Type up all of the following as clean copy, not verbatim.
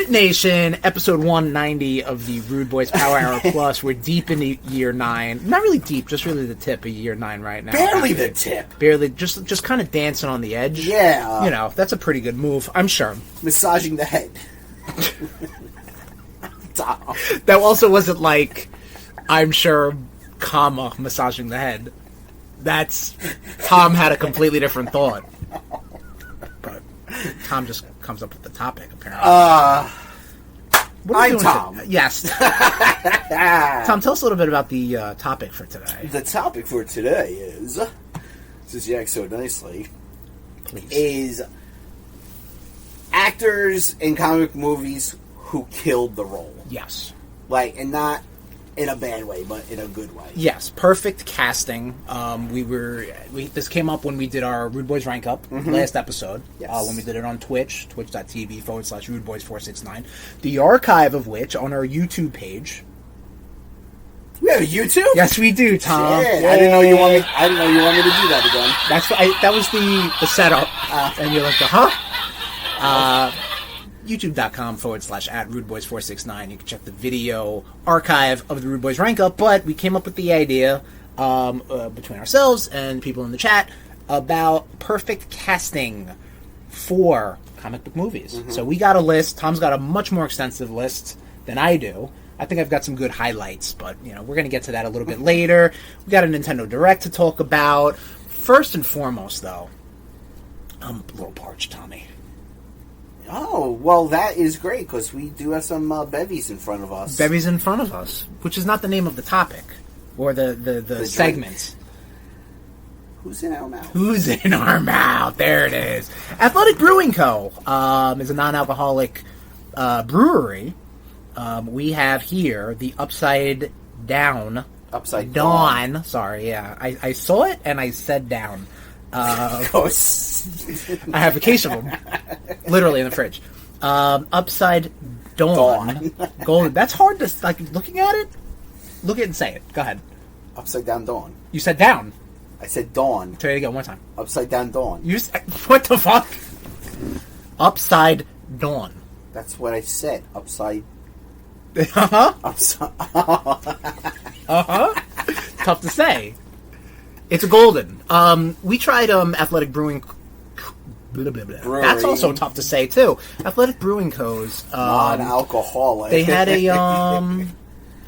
RudeNation, episode 190 of the RudeBoyz Power Hour Plus. We're deep into year 9. Not really deep, just really the tip of year 9 right now. Barely the tip. Barely, just kind of dancing on the edge. Yeah. You know, that's a pretty good move, I'm sure. Massaging the head. That also wasn't like, I'm sure, comma, massaging the head. That's, Tom had a completely different thought. But Tom just comes up with the topic, apparently. I'm Tom. Yes. Tom, tell us a little bit about the topic for today. The topic for today is, since you act so nicely, Please. is actors in comic movies who killed the role. Yes. Like, and not in a bad way, but in a good way. Yes, perfect casting. This came up when we did our RudeBoyz rank up last episode. Yes. When we did it on Twitch, twitch.tv/RudeBoyz469. The archive of which on our YouTube page. We have a YouTube? Yes, we do, Tom. Shit, I didn't know you want me. I didn't know you wanted me to do that again. That was the setup, and you're like, huh? YouTube.com/@RudeBoyz469. You can check the video archive of the RudeBoyz rank up, but we came up with the idea between ourselves and people in the chat about perfect casting for comic book movies. So we got a list. Tom's got a much more extensive list than I do. I think I've got some good highlights, but you know, we're going to get to that a little bit later. We got a Nintendo Direct to talk about. First and foremost, though, I'm a little parched, Tommy. Oh, well, that is great, because we do have some bevies in front of us. Bevies in front of us, which is not the name of the topic, or the segment. Who's in our mouth? Who's in our mouth? There it is. Athletic Brewing Co. Is a non-alcoholic brewery. We have here the Upside Down. Upside Dawn. Sorry, yeah. I saw it and I said down. I have a case of them, literally in the fridge. Upside Dawn. Golden. That's hard to, like, looking at it. Look at it and say it. Go ahead. Upside down dawn. You said down. I said dawn. Try it again one time. Upside down dawn. You just, what the fuck? Upside Dawn. That's what I said. Upside. Tough to say. It's a golden. We tried Athletic Brewing. Brewery. That's also tough to say too. Athletic Brewing Co.'s non-alcoholic. They had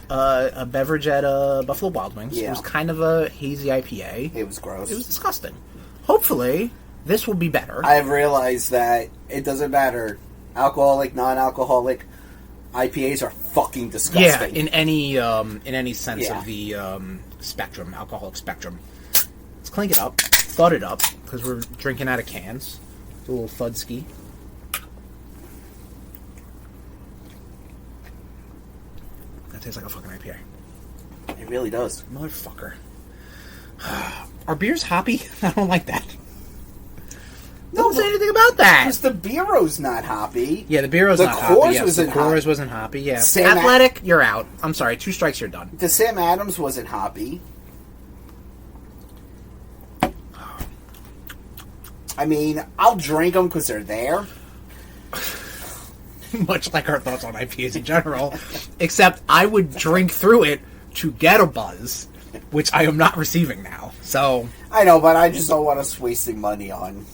a beverage at Buffalo Wild Wings. Yeah. It was kind of a hazy IPA. It was gross. It was disgusting. Hopefully, this will be better. I've realized that it doesn't matter. Alcoholic, non-alcoholic, IPAs are fucking disgusting. Yeah, in any sense of the spectrum, alcoholic spectrum. Let's clink it up, thud it up, because we're drinking out of cans. It's a little thudski. That tastes like a fucking IPA. It really does. Motherfucker. Are beers hoppy? I don't like that. Don't say anything about that. Because the Bureau's not hoppy. Yeah, the Bureau's not hoppy. The Coors wasn't hoppy. Yeah. Athletic, you're out. I'm sorry. 2 strikes, you're done. The Sam Adams wasn't hoppy. I mean, I'll drink them because they're there. Much like our thoughts on IPAs in general. Except I would drink through it to get a buzz, which I am not receiving now. So I know, but I just don't want us wasting money on.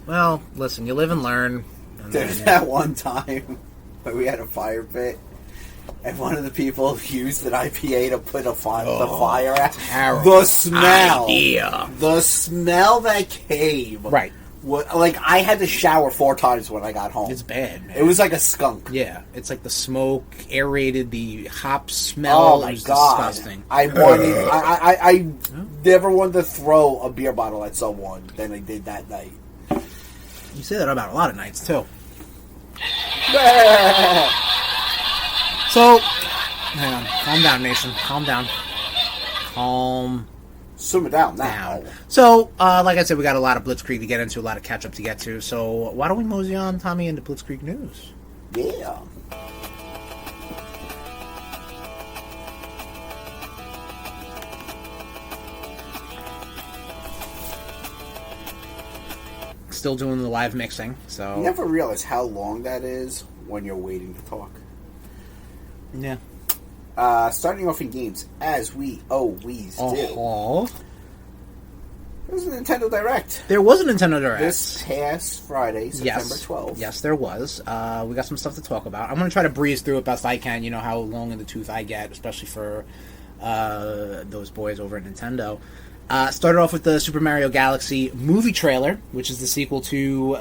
Well, listen, you live and learn. There's that one time where we had a fire pit, and one of the people used an IPA to put the fire out. Terrible the smell. Idea. The smell that came. Right. Like, I had to shower 4 times when I got home. It's bad, man. It was like a skunk. Yeah. It's like the smoke, aerated, the hop smell. Oh, my God. Disgusting. I never wanted to throw a beer bottle at someone than I did that night. You say that about a lot of nights, too. So, hang on. Calm down, Nation. Calm down. Simmer down now. So, like I said, we got a lot of Blitzkrieg to get into, a lot of catch-up to get to. So, why don't we mosey on, Tommy, into Blitzkrieg news? Yeah. Still doing the live mixing, so... You never realize how long that is when you're waiting to talk. Yeah. Starting off in games, as we always do. There was a Nintendo Direct. There was a Nintendo Direct. This past Friday, September 12th. Yes, there was. We got some stuff to talk about. I'm going to try to breeze through it best I can. You know how long in the tooth I get, especially for those boys over at Nintendo. Started off with the Super Mario Galaxy movie trailer, which is the sequel to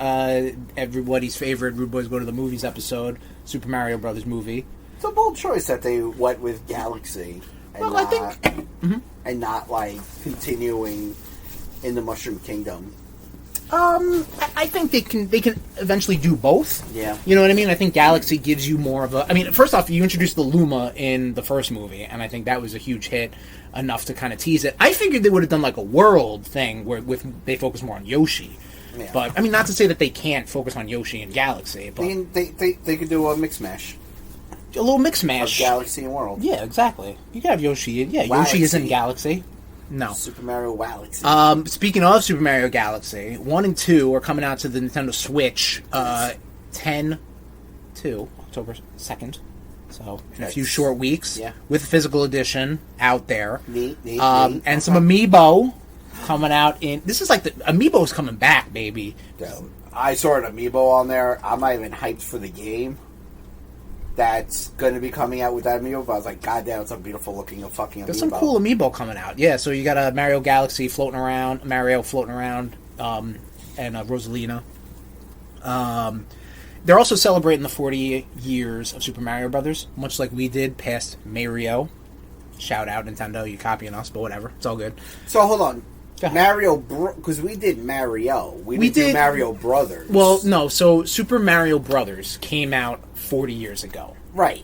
everybody's favorite RudeBoyz Go to the Movies episode, Super Mario Brothers movie. It's a bold choice that they went with Galaxy and and not like continuing in the Mushroom Kingdom. I think they can eventually do both. Yeah. You know what I mean? I think Galaxy gives you more of a... I mean, first off, you introduced the Luma in the first movie, and I think that was a huge hit, enough to kind of tease it. I figured they would have done like a world thing where they focus more on Yoshi. Yeah. But, I mean, not to say that they can't focus on Yoshi and Galaxy, but... I mean, they could do a mix mash. A little mix mash. Of Galaxy and World. Yeah, exactly. You could have Yoshi. Yeah, Yoshi is in Galaxy. No. Super Mario Galaxy. Speaking of Super Mario Galaxy, 1 and 2 are coming out to the Nintendo Switch 10/2, October 2nd. So, in a few short weeks. Yeah. With a physical edition out there. Neat. And some Amiibo coming out in... This is like the... Amiibo's coming back, baby. Dude, I saw an Amiibo on there. I'm not even hyped for the game that's going to be coming out with that Amiibo, but I was like, God damn, it's a beautiful looking fucking Amiibo. There's some cool Amiibo coming out. Yeah, so you got a Mario Galaxy floating around, Mario floating around, and Rosalina. They're also celebrating the 40 years of Super Mario Brothers, much like we did past Mario. Shout out, Nintendo, you copying us, but whatever. It's all good. So, hold on. Mario, because we did Mario. We did do Mario Brothers. Well, no, so Super Mario Brothers came out 40 years ago. Right.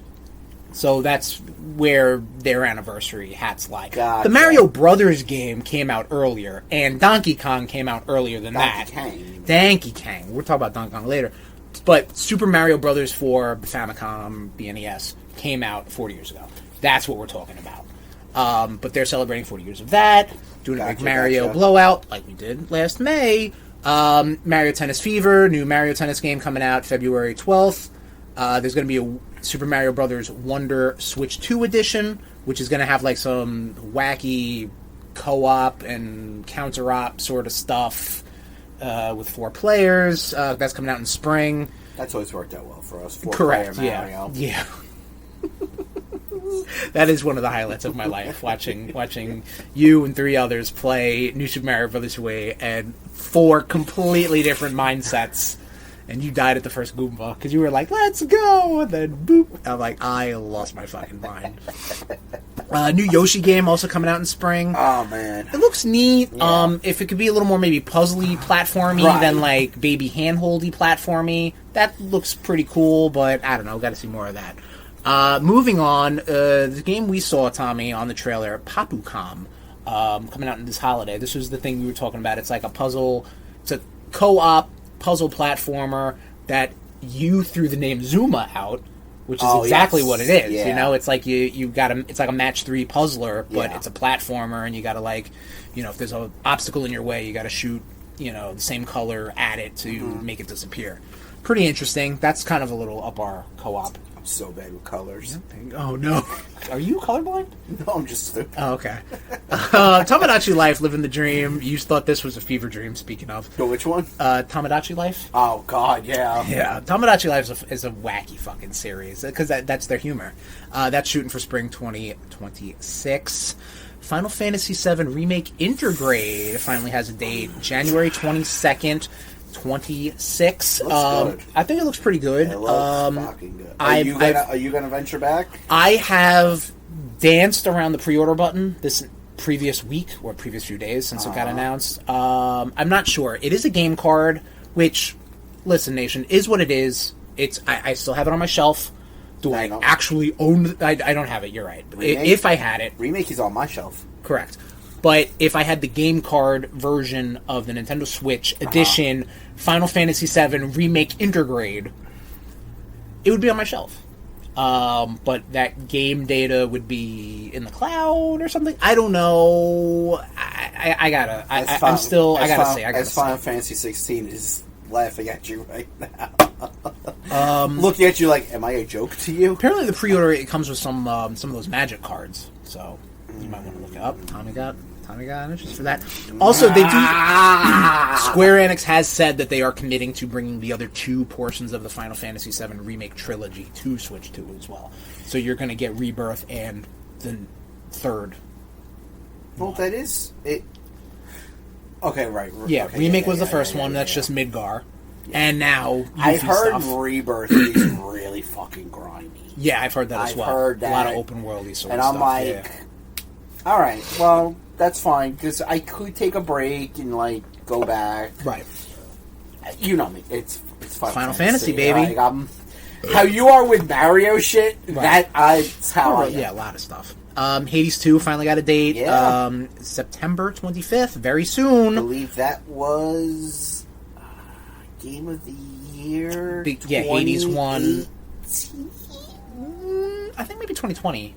So that's where their anniversary hats lie. Gotcha. The Mario Brothers game came out earlier, and Donkey Kong came out earlier than that. Donkey Kong. We'll talk about Donkey Kong later. But Super Mario Brothers for the Famicom, the NES, came out 40 years ago. That's what we're talking about. But they're celebrating 40 years of that. Doing a big Mario blowout, like we did last May. Mario Tennis Fever, new Mario Tennis game coming out February 12th. There's going to be a Super Mario Brothers Wonder Switch 2 edition, which is going to have like some wacky co-op and counter-op sort of stuff with 4 players. That's coming out in spring. That's always worked out well for us. Correct, yeah. Yeah. That is one of the highlights of my life, watching you and 3 others play New Super Mario Bros. Wii, and 4 completely different mindsets, and you died at the first Goomba, because you were like, let's go, and then boop. I'm like, I lost my fucking mind. New Yoshi game also coming out in spring. Oh, man. It looks neat. Yeah. If it could be a little more maybe puzzly platformy than like baby handholdy platformy, that looks pretty cool, but I don't know, got to see more of that. Moving on, the game we saw, Tommy, on the trailer, Papucom, coming out in this holiday. This was the thing we were talking about. It's like a puzzle, it's a co-op puzzle platformer that you threw the name Zuma out, which is exactly what it is. Yeah. You know, it's like you got it's like a match 3 puzzler, but it's a platformer, and you got to like, you know, if there's an obstacle in your way, you got to shoot, you know, the same color at it to make it disappear. Pretty interesting. That's kind of a little up our co-op. So bad with colors. Oh, no. Are you colorblind? No, I'm just stupid. Oh, okay. Tamagotchi Life, living the dream. You thought this was a fever dream, speaking of. Go, which one? Tamagotchi Life. Oh, God, yeah. Yeah, Tamagotchi Life is a wacky fucking series, because that's their humor. That's shooting for spring 2026. Final Fantasy VII Remake Intergrade finally has a date, January 22nd. 26. Good. I think it looks pretty good. It looks fucking good. Are you gonna venture back? I have danced around the pre-order button this previous week or previous few days since it got announced. I'm not sure. It is a game card, which, listen, Nation, is what it is. I still have it on my shelf. Do I actually own? I don't have it. You're right. Remake, if I had it, Remake is on my shelf. Correct. But if I had the game card version of the Nintendo Switch edition, Final Fantasy VII Remake Intergrade, it would be on my shelf. But that game data would be in the cloud or something. I don't know. I gotta see. Final Fantasy 16 is laughing at you right now. Looking at you like, am I a joke to you? Apparently, the pre-order it comes with some of those magic cards, so you might want to look it up. Tommy got an interest for that. Also, they do. Square Enix has said that they are committing to bringing the other 2 portions of the Final Fantasy VII Remake trilogy to Switch 2 as well. So you're going to get Rebirth and the third. Well, one. that is it. Okay, right. Yeah, okay, Remake was the first one. That's just Midgar. Yeah. And now I've heard stuff. Rebirth is really fucking grindy. Yeah, I've heard that as well. Heard that. A lot of open worldy sort and of I'm stuff. like, yeah. All right, well, that's fine because I could take a break and like go back. Right. You know me. It's Final Fantasy, baby. Like, how you are with Mario shit. Right. That's how I am. Yeah, a lot of stuff. Hades 2 finally got a date. Yeah. September 25th, very soon. I believe that was Game of the Year. Hades won. I think maybe 2020.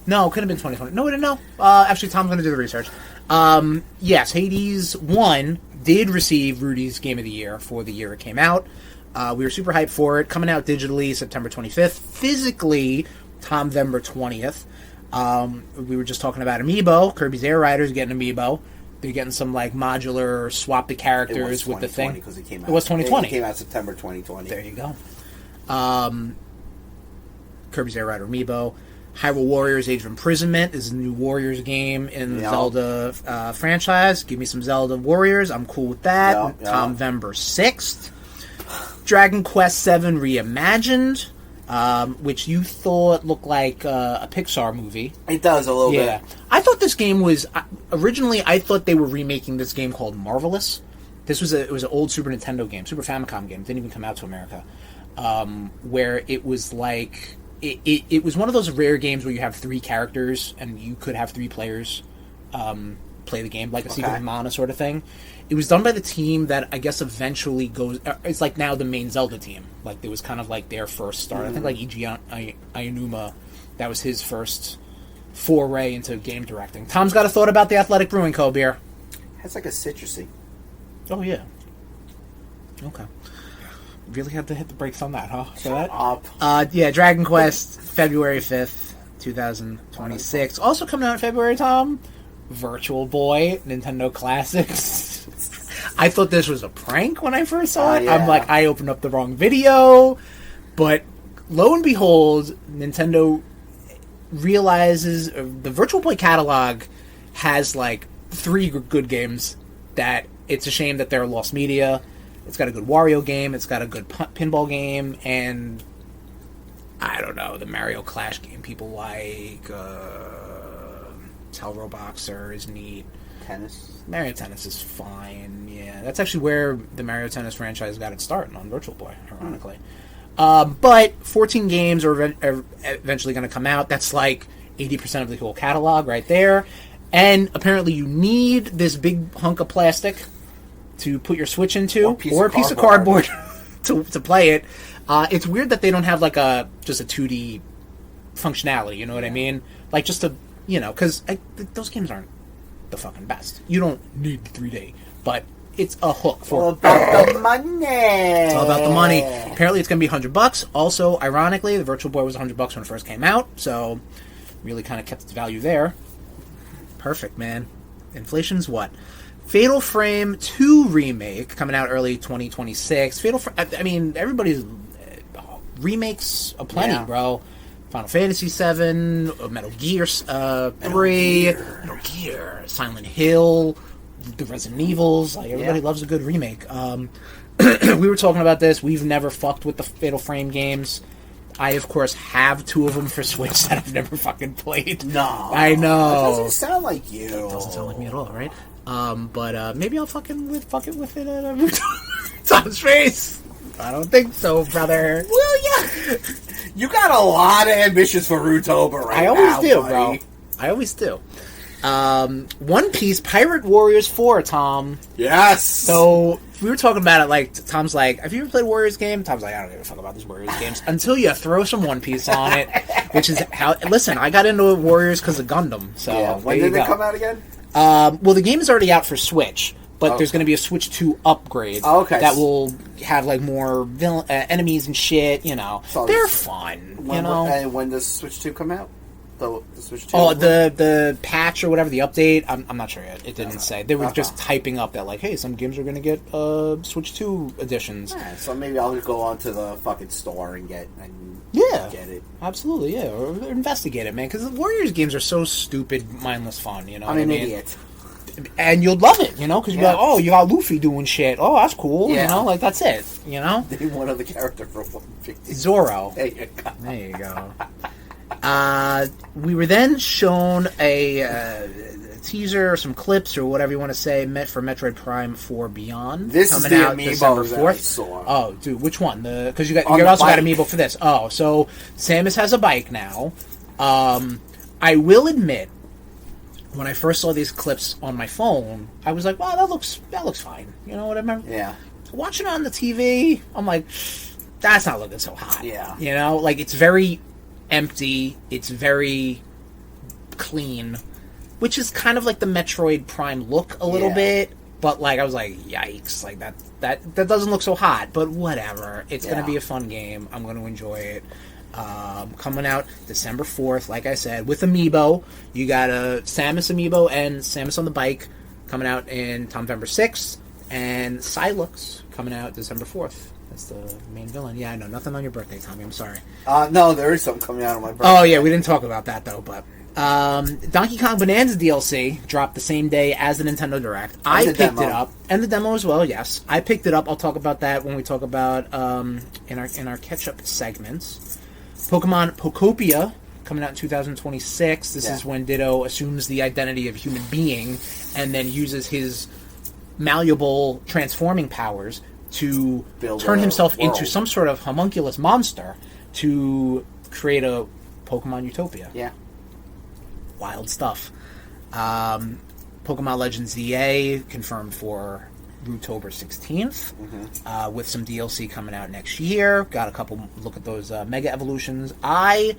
No, it could have been 2020. No, we didn't know. Actually, Tom's going to do the research. Yes, Hades 1 did receive Rudy's Game of the Year for the year it came out. We were super hyped for it. Coming out digitally September 25th. Physically, Tomvember 20th. We were just talking about Amiibo. Kirby's Air Rider's getting Amiibo. They're getting some like modular swap the characters with the thing. It was 2020. It came out September 2020. There you go. Kirby's Air Rider Amiibo. Hyrule Warriors Age of Imprisonment is a new Warriors game in the Zelda franchise. Give me some Zelda Warriors. I'm cool with that. Tomvember 6th. Dragon Quest VII Reimagined. Which you thought looked like a Pixar movie. It does a little bit. I thought this game was originally. I thought they were remaking this game called Marvelous. It was an old Super Nintendo game, Super Famicom game. It didn't even come out to America. Where it was like it was one of those rare games where you have 3 characters and you could have 3 players play the game, like a Secret of Mana sort of thing. It was done by the team that I guess eventually goes. It's like now the main Zelda team. Like it was kind of like their first start. I think like Eiji Aonuma, that was his first foray into game directing. Tom's got a thought about the Athletic Brewing Co. beer. It's like a citrusy. Oh yeah. Okay. Really had to hit the brakes on that, huh? Shut up. Yeah, Dragon Quest, February 5th, 2026. Also coming out in February, Tom. Virtual Boy, Nintendo Classics. I thought this was a prank when I first saw it. Yeah. I'm like, I opened up the wrong video. But lo and behold, Nintendo realizes the Virtual Boy catalog has like 3 good games that it's a shame that they're lost media. It's got a good Wario game, it's got a good pinball game, and I don't know, the Mario Clash game people like. Tell Roboxer is neat. Tennis. Mario Tennis is fine. Yeah, that's actually where the Mario Tennis franchise got its start, on Virtual Boy, ironically. But 14 games are eventually going to come out. That's like 80% of the whole catalog right there. And apparently you need this big hunk of plastic to put your Switch into, or a piece of cardboard to play it. It's weird that they don't have like just a 2D functionality, you know what I mean? Like just a, because those games aren't the fucking best. You don't need 3D, but it's a hook for all about the money. It's all about the money. Apparently it's going to be $100. Also, ironically, the Virtual Boy was $100 when it first came out, so really kind of kept its value there. Perfect, man. Inflation's what? Fatal Frame 2 remake coming out early 2026. Everybody's remakes aplenty, bro. Final Fantasy 7, Metal Gear 3, Metal Gear, Silent Hill, the Resident Evils. Like everybody loves a good remake. We were talking about this. We've never fucked with the Fatal Frame games. I, of course, have 2 of them for Switch that I've never fucking played. No. I know. That doesn't sound like you. It doesn't sound like me at all, right? But maybe I'll fuck it with it at Tom's face. I don't think so, brother. Well, yeah. You got a lot of ambitions for Rudetober right now. I always do, buddy. bro. I always do. One Piece Pirate Warriors 4, Tom. Yes. So we were talking about it. Like Tom's like, "Have you ever played a Warriors game?" Tom's like, "I don't give a fuck about these Warriors games." Until you throw some One Piece on it, which is how. Listen, I got into Warriors because of Gundam. So when did they come out again? Well, the game is already out for Switch, but there's going to be a Switch 2 upgrade that will have like more enemies and shit. You know, so they're fun. And when does Switch 2 come out? The Switch 2? Oh, the patch or whatever, the update. I'm not sure yet. It didn't say. They were just typing up that like, hey, some games are going to get Switch 2 editions. Yeah, so maybe I'll go onto the fucking store and get it. Absolutely, yeah. Or investigate it, man. Because the Warriors games are so stupid, mindless fun. You know, I'm an idiot. And you'll love it, you know, because you're like, oh, you got Luffy doing shit. Oh, that's cool. You know, like that's it. You know, name one other character for 150. Zoro. There you go. There you go. We were then shown a teaser, or some clips, or whatever you want to say, for Metroid Prime 4 Beyond. This coming is the out amiibo December 4th. that I saw. Oh, dude, which one? Because you also got amiibo for this. Oh, so Samus has a bike now. I will admit, when I first saw these clips on my phone, I was like, "Wow, that looks fine." You know what I mean? Yeah. Watching it on the TV, I'm like, "That's not looking so hot." Yeah. You know, like it's very empty. It's very clean, which is kind of like the Metroid Prime look a little bit. But like, I was like, "Yikes!" Like that doesn't look so hot. But whatever. It's gonna be a fun game. I'm gonna enjoy it. Coming out December 4th, like I said, with amiibo. You got a Samus amiibo and Samus on the bike coming out in November 6th, and Silux coming out December 4th. That's the main villain. Yeah, I know. Nothing on your birthday, Tommy. I'm sorry. No, there is something coming out on my birthday. Oh, yeah, we didn't talk about that, though, but... Donkey Kong Bonanza DLC dropped the same day as the Nintendo Direct. I picked it up, and the demo as well. Yes, I picked it up. I'll talk about that when we talk about in our catch-up segments. Pokemon Pokopia coming out in 2026. This is when Ditto assumes the identity of a human being and then uses his malleable transforming powers to turn himself into some sort of homunculus monster to create a Pokemon utopia. Yeah. Wild stuff. Pokemon Legends EA confirmed for Rudetober 16th, with some DLC coming out next year. Got a couple look at those Mega Evolutions. Pokemon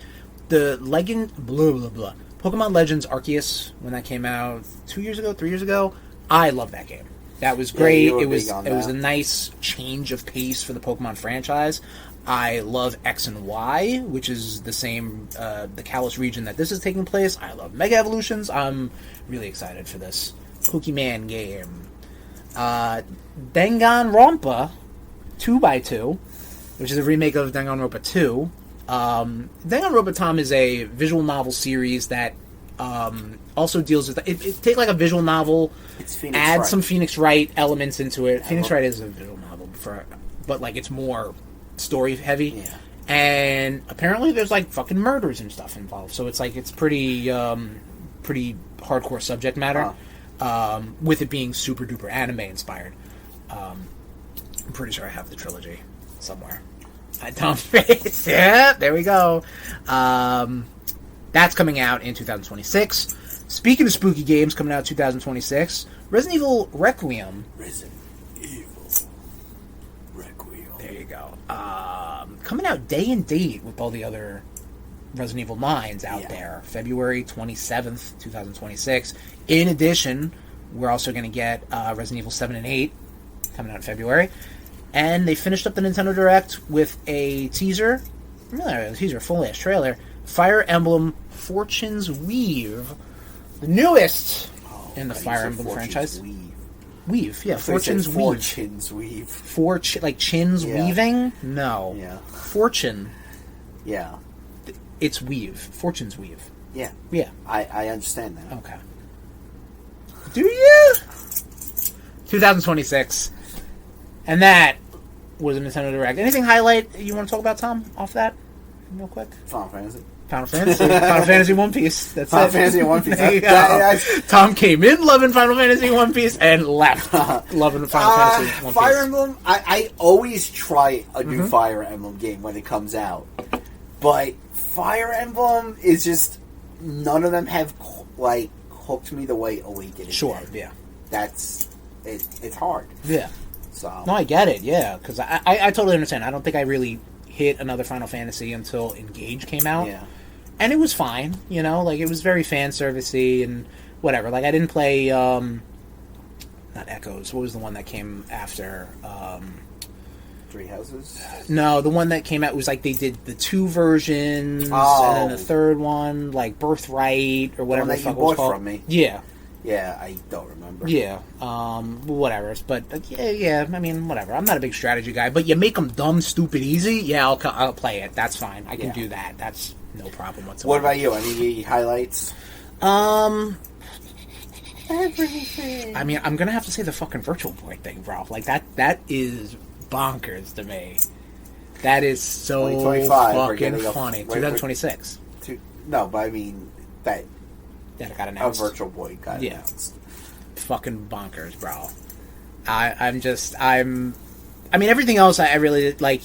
Legends Arceus, when that came out 3 years ago, I love that game. That was great. It was a nice change of pace for the Pokemon franchise. I love X and Y, which is the same, the Kalos region that this is taking place. I love Mega Evolutions. I'm really excited for this Pokemon game. Danganronpa 2x2, which is a remake of Danganronpa 2. Danganronpa, Tom, is a visual novel series that also deals with... It take like a visual novel, add some Phoenix Wright elements into it. Phoenix Wright is a visual novel, but like it's more story heavy. Yeah. And apparently there's like fucking murders and stuff involved. So it's like it's pretty hardcore subject matter. With it being super duper anime inspired. I'm pretty sure I have the trilogy somewhere. Tom Face. Yeah, there we go. That's coming out in 2026. Speaking of spooky games coming out 2026, Resident Evil Requiem. There you go. Coming out day and date with all the other Resident Evil 9s out there. February 27th, 2026. In addition, we're also going to get Resident Evil 7 and 8 coming out in February. And they finished up the Nintendo Direct with a teaser, full-ass trailer, Fire Emblem Fortune's Weave. The newest in the Fire Emblem franchise. Weave, yeah. Fortune's Weave. Fortune's Weave. Like chins weaving? No. Yeah. Fortune. Yeah. It's Weave. Fortune's Weave. Yeah. Yeah. I understand that. Okay. Do you? 2026. And that was a Nintendo Direct. Anything highlight you want to talk about, Tom, off that? Real quick? Final Fantasy. Final Fantasy One Piece. That's Final it. Fantasy One Piece. Tom came in loving Final Fantasy One Piece and left loving Final Fantasy One Piece. Fire Emblem, I always try a new Fire Emblem game when it comes out. But Fire Emblem is just... None of them have, like, hooked me the way Awakening did. Yeah. It's hard. Yeah. So. No, I get it, yeah. Because I totally understand. I don't think I really hit another Final Fantasy until Engage came out. Yeah. And it was fine, you know? Like, it was very fan-servicey and whatever. Like, I didn't play not Echoes. What was the one that came after? Three Houses? No, the one that came out was like they did the 2 versions, and then the third one, like Birthright or whatever the fuck it was called. From me. Yeah. Yeah, I don't remember. Yeah, whatever. But yeah. I mean, whatever. I'm not a big strategy guy, but you make them dumb, stupid, easy. Yeah, I'll play it. That's fine. I can do that. That's no problem whatsoever. What about you? Any highlights? Everything. I mean, I'm gonna have to say the fucking Virtual Boy thing, bro. Like that is bonkers to me. That is so fucking funny. 2026. No, but I mean that. That got announced. A Virtual Boy got announced. Fucking bonkers, bro. I mean, everything else I really like.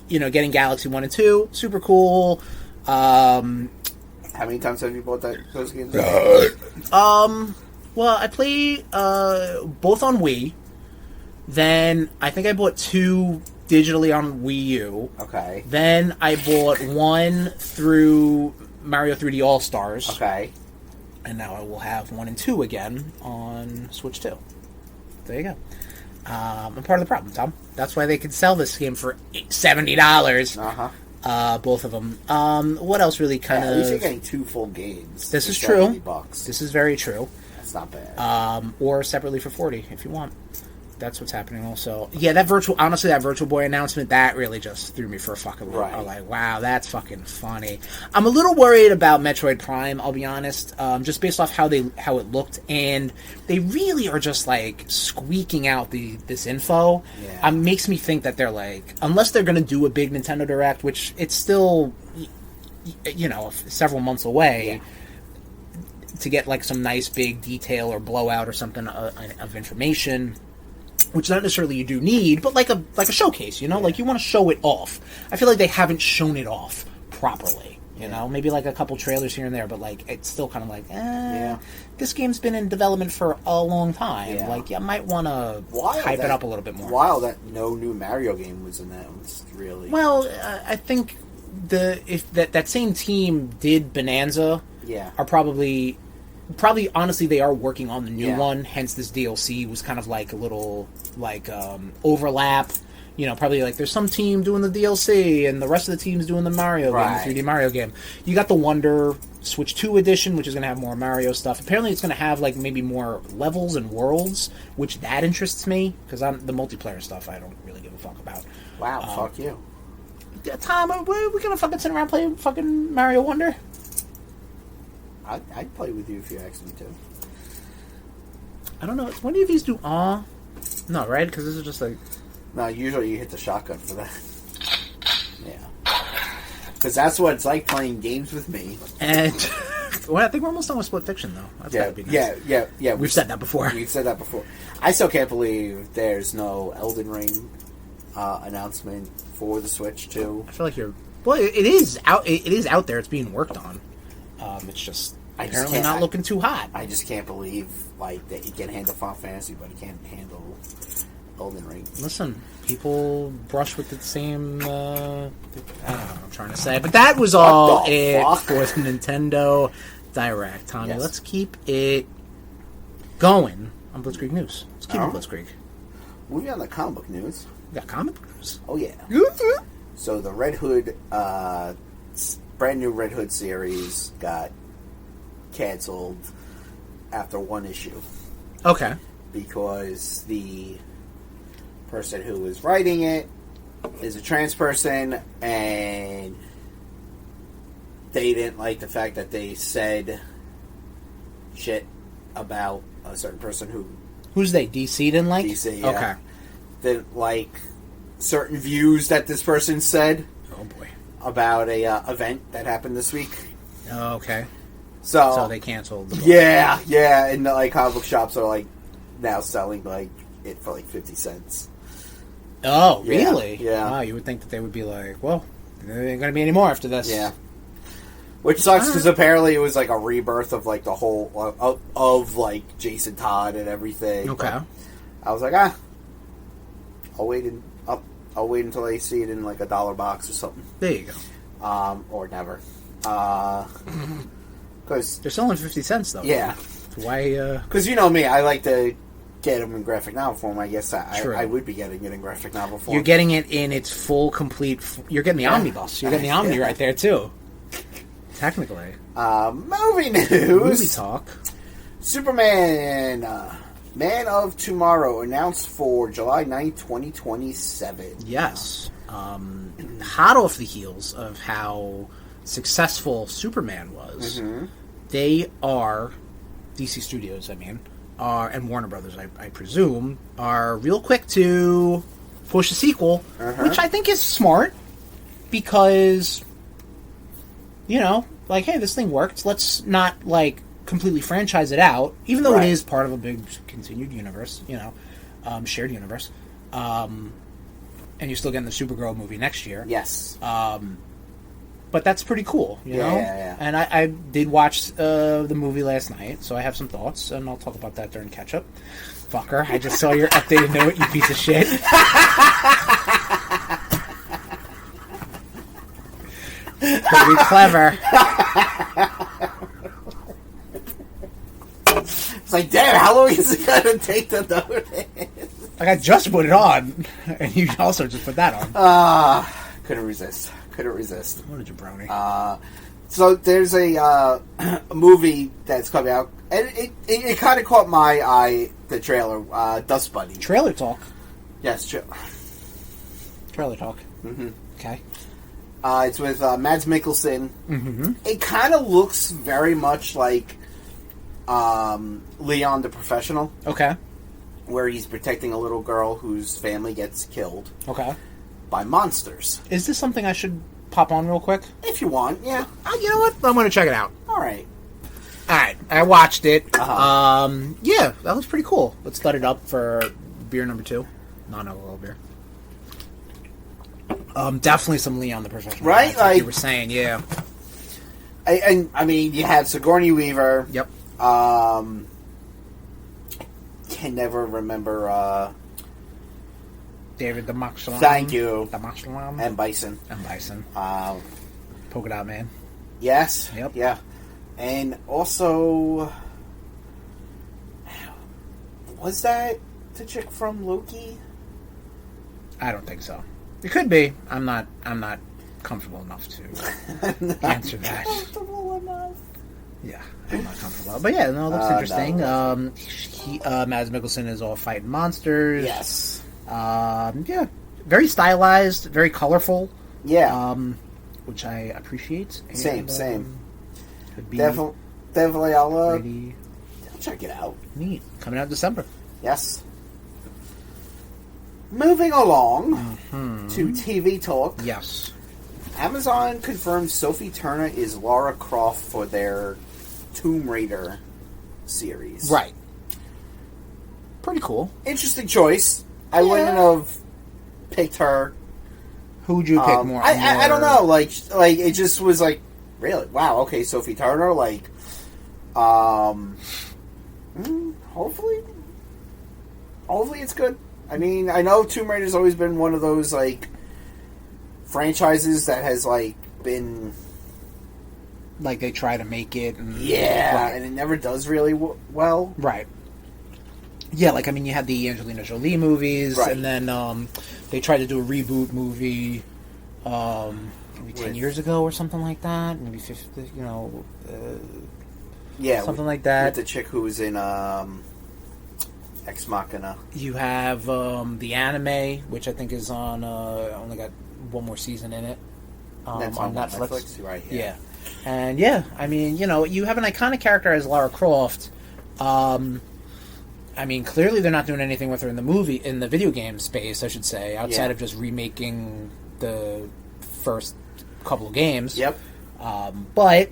You know, getting Galaxy 1 and 2, super cool. How many times have you bought those games? Well, I play both on Wii. Then I think I bought 2 digitally on Wii U. Okay. Then I bought 1 through Mario 3D All Stars. Okay. And now I will have 1 and 2 again on Switch 2. There you go. I'm part of the problem, Tom. That's why they could sell this game for $70. Both of them. What else really kind of... At least you're getting 2 full games. This is true. $70. This is very true. That's not bad. Or separately for $40 if you want. That's what's happening also. Yeah, that Virtual Boy announcement, that really just threw me for a fucking loop. Right. I'm like, wow, that's fucking funny. I'm a little worried about Metroid Prime, I'll be honest, just based off how it looked, and they really are just like squeaking out this info. Yeah. Makes me think that they're like, unless they're going to do a big Nintendo Direct, which it's still, you know, several months away. Yeah. To get like some nice big detail or blowout or something of information, which not necessarily you do need, but like a showcase, you know, like you want to show it off. I feel like they haven't shown it off properly, you know, maybe like a couple trailers here and there, but like it's still kind of like, this game's been in development for a long time. Yeah. Like, you might want to hype it up a little bit more. While that no new Mario game was announced, really. Well, I think if that same team did Bonanza, are probably honestly they are working on the new one, hence this DLC was kind of like a little like overlap, you know, probably like there's some team doing the DLC and the rest of the team's doing the Mario game, the 3D Mario game. You got the Wonder Switch 2 edition, which is going to have more Mario stuff. Apparently it's going to have like maybe more levels and worlds, which that interests me, because the multiplayer stuff I don't really give a fuck about. Wow, fuck you. Tom, we're going to fucking sit around playing fucking Mario Wonder? I'd play with you if you asked me to. I don't know. When do you these do aw? No, right? Because this is just like... No, usually you hit the shotgun for that. Yeah. Because that's what it's like playing games with me. And... well, I think we're almost done with Split Fiction, though. That's gotta be nice. Yeah. We've said that before. We've said that before. I still can't believe there's no Elden Ring announcement for the Switch 2. I feel like you're... Well, it is out. It is out there. It's being worked on. It's just... apparently not looking too hot. I just can't believe like that he can handle Final Fantasy, but he can't handle Elden Ring. Listen, people brush with the same. I don't know what I'm trying to say, but that was all it for the Nintendo Direct. Tommy, let's keep it going on Blitzkrieg News. Let's keep it Blitzkrieg. Moving on to comic book news. We got comic book news. Oh yeah. So the Red Hood, brand new Red Hood series got canceled after 1 issue. Okay. Because the person who was writing it is a trans person, and they didn't like the fact that they said shit about a certain person who... Who's they? DC didn't like? DC, yeah. Okay. Didn't like certain views that this person said. Oh boy. About a event that happened this week. Oh, okay. So they canceled the book. Yeah, and like comic book shops are like now selling like it for like 50 cents. Oh, really? Yeah. Wow, you would think that they would be like, well, there ain't gonna be any more after this. Yeah. Which sucks because apparently it was like a rebirth of like the whole of like Jason Todd and everything. Okay. But I was like, I'll wait until I see it in like a $1 box or something. There you go. Or never. Because they're selling 50 cents though. Yeah. Why? Because you know me, I like to get them in graphic novel form, I guess True. I would be getting it in graphic novel form. You're getting it in its full, complete... You're getting the omnibus. You're getting the Omni right there, too. Technically. Movie news. Movie talk. Superman, Man of Tomorrow, announced for July 9th, 2027. Yes. Hot off the heels of how successful Superman was, they are, DC Studios, I mean, and Warner Brothers, I presume, are real quick to push a sequel, which I think is smart, because, you know, like, hey, this thing worked, let's not, like, completely franchise it out, even though it is part of a big continued universe, you know, shared universe. And you're still getting the Supergirl movie next year. Yes. But that's pretty cool, you know? Yeah. And I did watch the movie last night, so I have some thoughts, and I'll talk about that during catch-up. Fucker, I just saw your updated note, you piece of shit. Pretty clever. It's like, damn, how long is it going to take to notice? Like, I just put it on, and you also just put that on. Couldn't resist. What a jabroni. So there's a movie that's coming out, and it kind of caught my eye, the trailer, Dust Bunny. Trailer talk. Yes, Trailer talk. Mm-hmm. Okay. It's with Mads Mikkelsen. Mm-hmm. It kind of looks very much like Leon the Professional. Okay. Where he's protecting a little girl whose family gets killed. Okay. By monsters. Is this something I should pop on real quick? If you want, yeah. You know what? I'm going to check it out. Alright. I watched it. Yeah, that looks pretty cool. Let's start it up for beer number 2. Non-alcohol beer. Definitely some Leon the Professional. Right? Like you were saying, yeah. I mean, you have Sigourney Weaver. Yep. Can never remember, David the Moxlon. Thank you. The Moxlon. And Bison. Polka Dot Man. Yes. Yep. Yeah. And also, was that the chick from Loki? I don't think so. It could be. I'm not comfortable enough to answer that. Comfortable enough. Yeah, I'm not comfortable. But yeah, no, it looks interesting. No. Mads Mikkelsen is all fighting monsters. Yes. Yeah, very stylized, very colorful. Yeah. Which I appreciate. And, same. Definitely, I'll check it out. Neat. Coming out in December. Yes. Moving along to TV talk. Yes. Amazon confirms Sophie Turner is Lara Croft for their Tomb Raider series. Right. Pretty cool. Interesting choice. I wouldn't have picked her. Who'd you pick more? I don't know. Like it just was like, really? Wow. Okay, Sophie Turner. Like, hopefully it's good. I mean, I know Tomb Raider's always been one of those like franchises that has like been like they try to make it, and and it never does really well. Right. Yeah, like I mean, you had the Angelina Jolie movies, and then they tried to do a reboot movie, maybe 10 years ago or something like that. Maybe 50, something like that. With the chick who was in Ex Machina. You have the anime, which I think is on. Only got one more season in it. That's on Netflix. Right? Yeah. And yeah, I mean, you have an iconic character as Lara Croft. I mean, clearly they're not doing anything with her in the video game space, I should say, outside of just remaking the first couple of games. Yep. But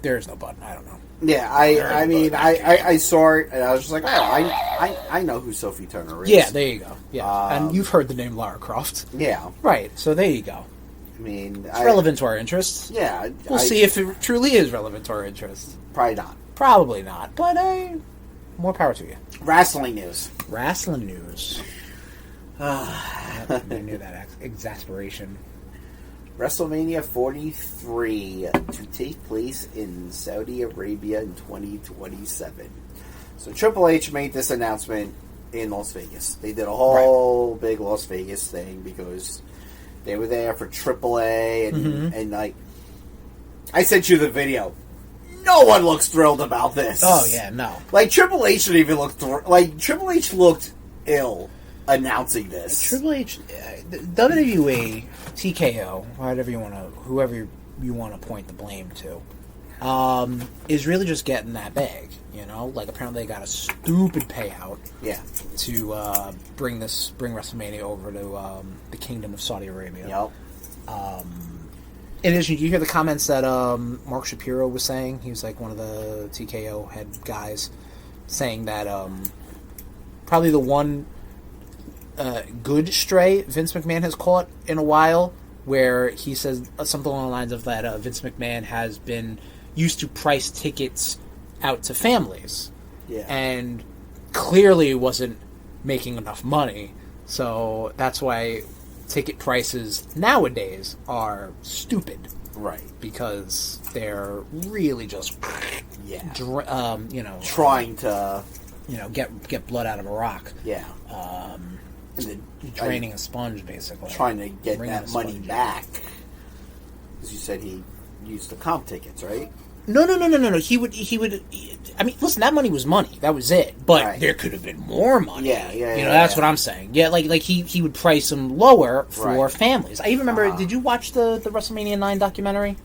there's no but. I don't know. Yeah, I saw it, and I was just like, oh, I know who Sophie Turner is. Yeah, there you go. Yeah, and you've heard the name Lara Croft. Yeah. Right, so there you go. I mean... It's relevant to our interests. Yeah. We'll see if it truly is relevant to our interests. Probably not. Probably not, but more power to you. Wrestling news. You knew that exasperation. WrestleMania 43 to take place in Saudi Arabia in 2027. So Triple H made this announcement in Las Vegas. They did a whole big Las Vegas thing because they were there for AAA and like I sent you the video. No one looks thrilled about this. Oh yeah, no. Like Triple H didn't even look like Triple H looked ill announcing this. Triple H, WWE, TKO, whoever you want to point the blame to, is really just getting that bag. You know, like apparently they got a stupid payout. Yeah. To bring WrestleMania over to the Kingdom of Saudi Arabia. Yep. In addition, you hear the comments that Mark Shapiro was saying. He was like one of the TKO head guys, saying that probably the one good stray Vince McMahon has caught in a while, where he says something along the lines of that Vince McMahon has been used to price tickets out to families, and clearly wasn't making enough money, so that's why ticket prices nowadays are stupid, right? Because they're really just trying to get blood out of a rock, and then draining a sponge, basically trying to get that money back. As you said, he used the comp tickets, right? No. He would. I mean, listen, that money was money. That was it. But there could have been more money. That's what I'm saying. Yeah, like he would price them lower for families. I even remember. Did you watch the WrestleMania 9 documentary?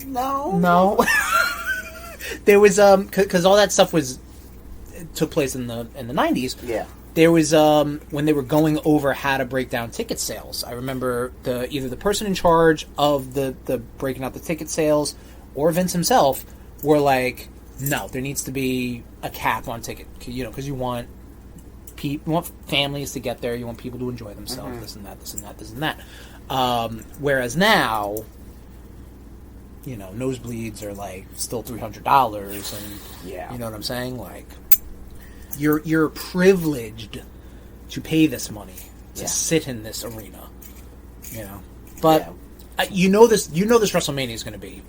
No. There was because all that stuff took place in the 90s. Yeah. There was when they were going over how to break down ticket sales. I remember either the person in charge of the breaking out the ticket sales or Vince himself were like, no, there needs to be a cap on ticket, because you want families to get there, you want people to enjoy themselves, this and that. Whereas now, nosebleeds are like still $300, and you know what I'm saying, like. You're privileged to pay this money to sit in this arena, But this WrestleMania is going to be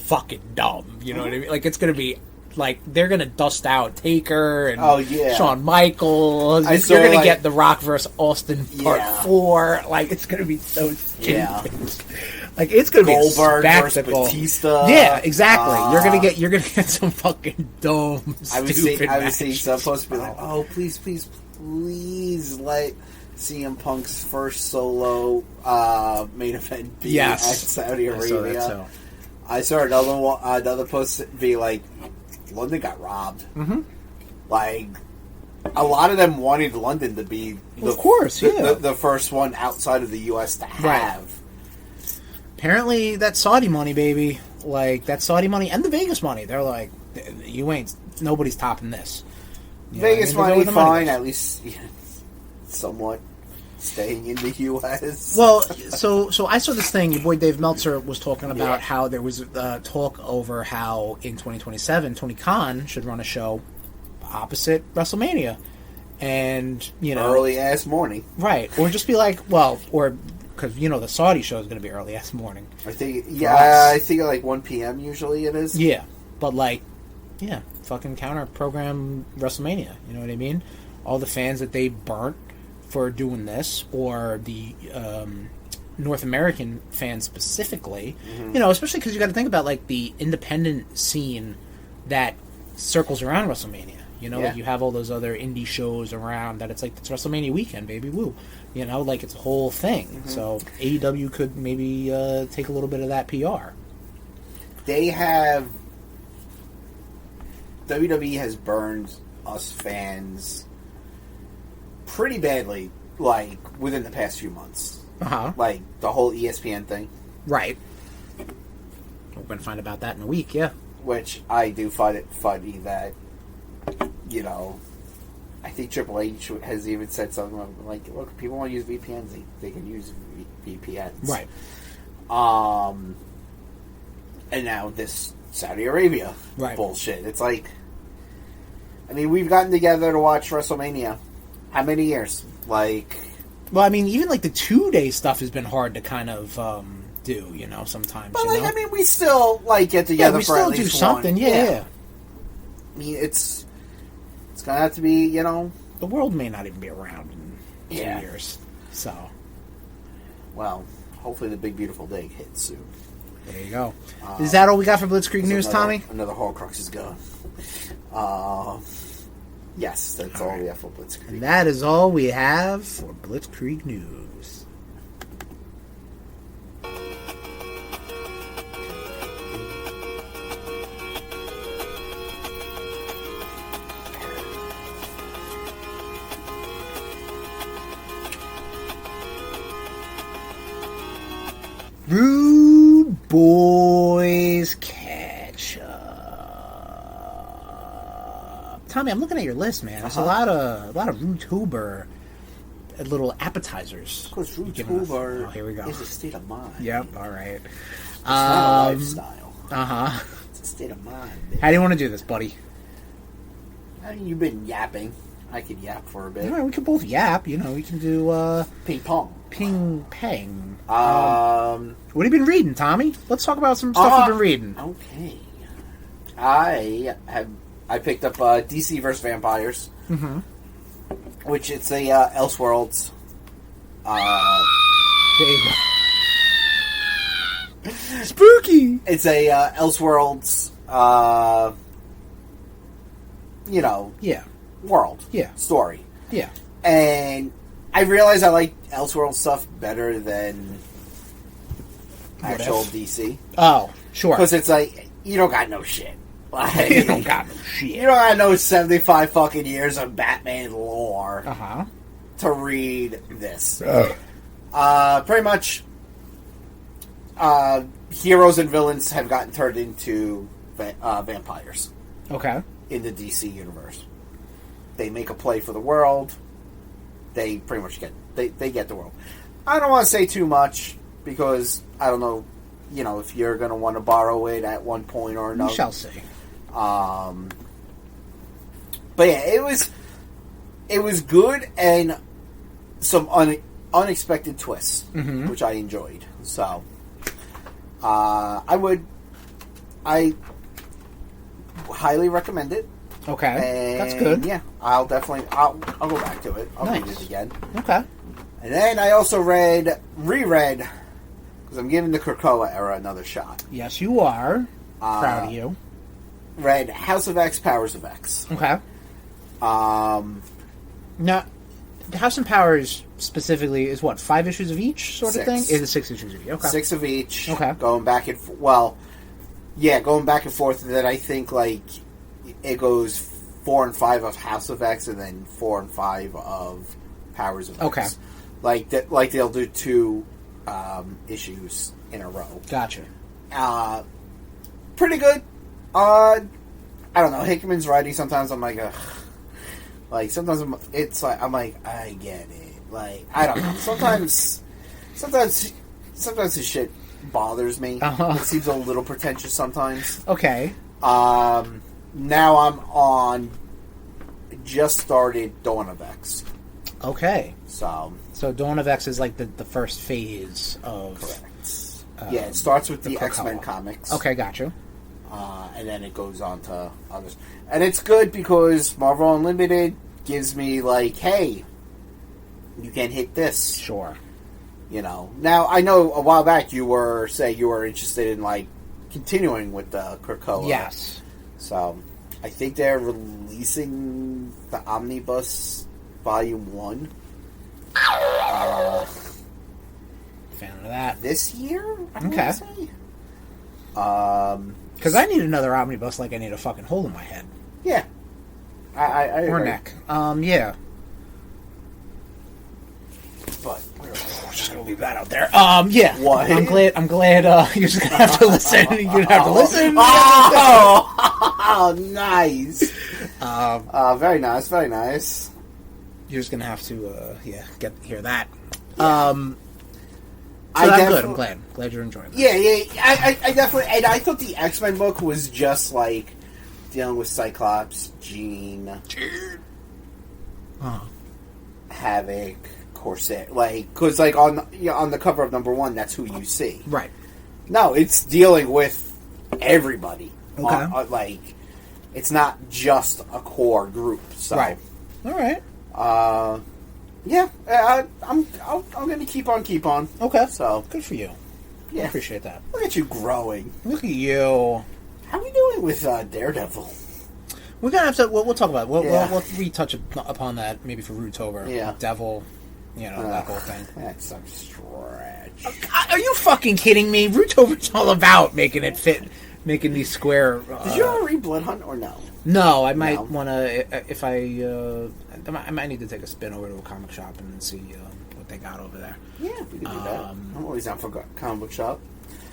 fucking dumb. You know what I mean? Like it's going to be like they're going to dust out Taker and Shawn Michaels. You're going to get The Rock versus Austin Part 4. Like it's going to be so stupid. Like it's gonna Goldberg be a spectacle. Versus Batista. Yeah, exactly. You're gonna get some fucking dumb. I was saying supposed to be like, oh please let CM Punk's first solo main event be at Saudi Arabia. I saw another post be like, London got robbed. Like a lot of them wanted London to be the first one outside of the U.S. to have. Right. Apparently, that Saudi money, baby, like that Saudi money and the Vegas money, they're like, nobody's topping this. Vegas money, fine, at least somewhat staying in the U.S. Well, so I saw this thing. Your boy Dave Meltzer was talking about how there was talk over how in 2027 Tony Khan should run a show opposite WrestleMania, and early ass morning, right? Or just be like, because the Saudi show is going to be early ass morning. I think I think like 1 p.m. usually it is. Yeah, but fucking counter program WrestleMania. You know what I mean? All the fans that they burnt for doing this, or the North American fans specifically. Especially because you got to think about like the independent scene that circles around WrestleMania. Like you have all those other indie shows around that it's like it's WrestleMania weekend, baby, woo. Like it's a whole thing. So AEW could maybe take a little bit of that PR. WWE has burned us fans pretty badly, like within the past few months. Like the whole ESPN thing. Right. We're going to find about that in a week, yeah. Which I do find it funny that, I think Triple H has even said something like, look, people want to use VPNs, they can use VPNs. Right. And now this Saudi Arabia bullshit. It's like, I mean, we've gotten together to watch WrestleMania. How many years? Like... Well, I mean, even like the 2-day stuff has been hard to kind of do, sometimes. But, I mean, we still, get together for at least do something, one. Yeah. mean, it's gonna have to be, you know. The world may not even be around in 2 Yeah. years. So, Well, hopefully the big beautiful day hits soon. there you go. Is that all we got for Blitzkrieg News, Tommy? Another Horcrux is gone. Yes, that's all we have for Blitzkrieg. And that is all we have for Blitzkrieg News. RudeBoyz catch up. Tommy, I'm looking at your list, man. There's a lot of Rudetober little appetizers. Of course, You've given us. Rudetober Here we go. is a state of mind. Yep. All right. It's not a lifestyle. Uh-huh. It's a state of mind. Baby. How do you want to do this, buddy? I mean, you've been yapping. I could yap for a bit. All right, we can both yap. You know, we can do Ping pong. ping pang. What Um. have you been reading, Tommy? Let's talk about some stuff you've been reading. Okay. I picked up DC vs. Vampires, which it's a Elseworlds. There you go. Spooky. It's a Elseworlds. Yeah. World. Yeah. Story. Yeah. And I realize I like Elseworld stuff better than actual DC. Oh, sure. Because it's like, you don't got no shit. Like, You don't got no you shit. don't got no 75 fucking years of Batman lore Uh-huh. to read this. Ugh. Pretty much, heroes and villains have gotten turned into vampires Okay. in the DC universe. They make a play for the world. They pretty much get they get the world. I don't want to say too much because I don't know, if you're going to want to borrow it at one point or another. We shall see. But yeah, it was good and some unexpected twists, which I enjoyed. So, I highly recommend it. Okay. And That's good. Yeah, I'll go back to it. I'll read it again. Okay. And then I also reread, because I'm giving the Krakoa era another shot. Yes, you are. Proud of you. Read House of X, Powers of X. Okay. Now, House and Powers specifically is what, 5 issues of each sort of 6. thing? Is it 6 issues of each? Okay. 6 of each. Okay. Going back and going back and forth. And then I think it goes 4 and 5 of House of X, and then 4 and 5 of Powers of X. Okay. Like they'll do 2 issues in a row. Gotcha. Pretty good. I don't know. Hickman's writing sometimes. I'm like, ugh. Like sometimes I'm like, I get it. Like I don't know. Sometimes his shit bothers me. Uh-huh. It seems a little pretentious sometimes. Okay. Now I'm on. Just started Dawn of X. Okay. So Dawn of X is like the first phase of... Correct. Yeah, it starts with the X-Men Krakoa. comics. Okay, gotcha. And then it goes on to others. And it's good because Marvel Unlimited gives me hey, you can hit this. Sure. Now I know a while back you were interested in continuing with the Krakoa. Yes. So I think they're releasing the Omnibus Volume 1. Fan of that. This year? Okay. Because I need another omnibus like I need a fucking hole in my head. Yeah. I or agree. neck. Yeah. But We're just gonna leave that out there. Yeah. What? I'm glad you're just gonna have to listen. You're gonna have to listen. Oh, nice. Very nice, very nice. You're just gonna have to hear that. Yeah. So I'm good. I'm glad you're enjoying that. Yeah. I definitely, and I thought the X-Men book was just dealing with Cyclops, Jean, Havoc, Corsair, because on the cover of number 1, that's who you see. Right. No, it's dealing with everybody. Okay. it's not just a core group. So. Right. All right. Yeah, I'm going to keep on. Okay. So good for you. Yeah. I appreciate that. Look at you growing. Look at you. How are we doing with Daredevil? We're gonna have to. We'll talk about it. Yeah. We'll retouch upon that maybe for Rudetober. Yeah. Devil, that whole thing. That's some stretch. Are you fucking kidding me? Rudetober's all about making it fit, making these square. Did you ever read Blood Hunt or no? No, I might want to. If I might need to take a spin over to a comic shop and see what they got over there. Yeah, we can do that. I'm always down for comic book shop.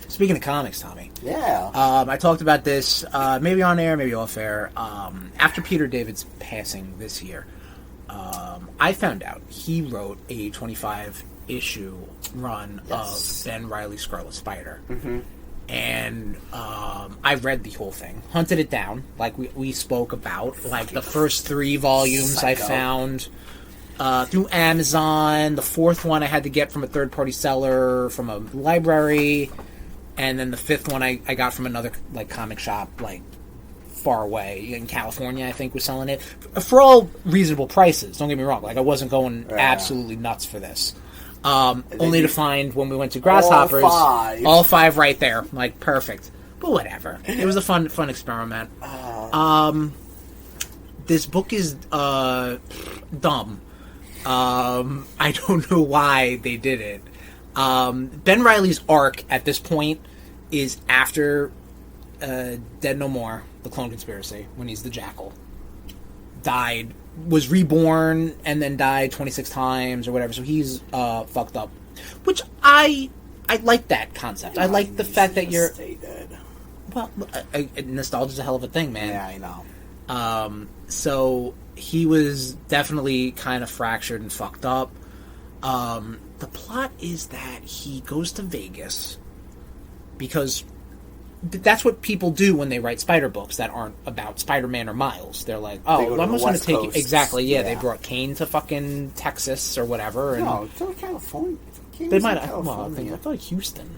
Speaking of comics, Tommy. Yeah. I talked about this maybe on air, maybe off air. After Peter David's passing this year, I found out he wrote a 25-issue run of Ben Reilly's Scarlet Spider. Mm-hmm. And I read the whole thing, hunted it down, like we spoke about. Like the first 3 volumes I found through Amazon. The 4th one I had to get from a third-party seller from a library. And then the 5th one I got from another comic shop far away in California, I think, was selling it for all reasonable prices. Don't get me wrong; I wasn't going absolutely nuts for this. Only to find when we went to Grasshoppers, all 5 right there, perfect. But whatever, it was a fun experiment. This book is dumb. I don't know why they did it. Ben Reilly's arc at this point is after Dead No More, the Clone Conspiracy, when he's the Jackal. Died, was reborn, and then died 26 times or whatever, so he's fucked up. Which I like that concept. I like the fact that you're... Stay dead. Well, nostalgia's a hell of a thing, man. Yeah, I know. So he was definitely kind of fractured and fucked up. The plot is that he goes to Vegas because that's what people do when they write Spider books that aren't about Spider-Man or Miles. They're like, I'm just going to take you. Exactly, yeah. They brought Kane to fucking Texas or whatever. And no, it's California. They might have. Well, I thought Houston.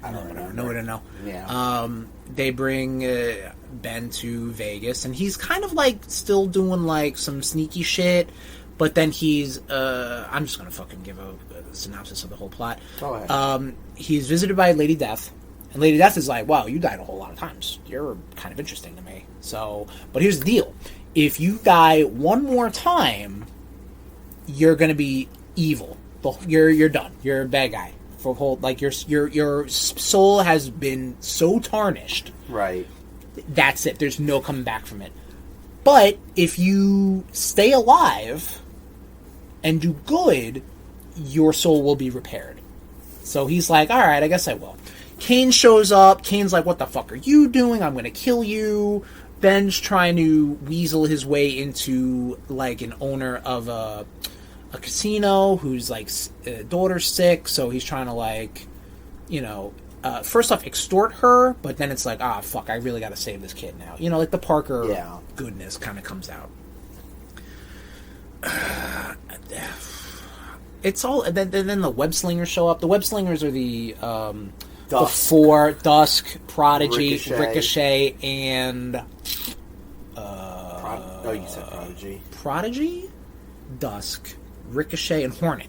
I don't know. Yeah. They bring Ben to Vegas, and he's kind of still doing some sneaky shit. But then he's, I'm just going to fucking give a synopsis of the whole plot. Go ahead. He's visited by Lady Death. And Lady Death is like, wow, you died a whole lot of times. You're kind of interesting to me. So, but here's the deal. If you die one more time, you're going to be evil. You're done. You're a bad guy. For whole, your soul has been so tarnished. Right. That's it. There's no coming back from it. But if you stay alive and do good, your soul will be repaired. So he's like, all right, I guess I will. Kane shows up. Kane's like, what the fuck are you doing? I'm going to kill you. Ben's trying to weasel his way into an owner of a casino whose daughter's sick. So he's trying to first off extort her, but then it's fuck, I really got to save this kid now. The Parker goodness kind of comes out. It's all then the web slingers show up. The web slingers are the Dusk, Prodigy, Ricochet, and you said Prodigy. Prodigy, Dusk, Ricochet, and Hornet.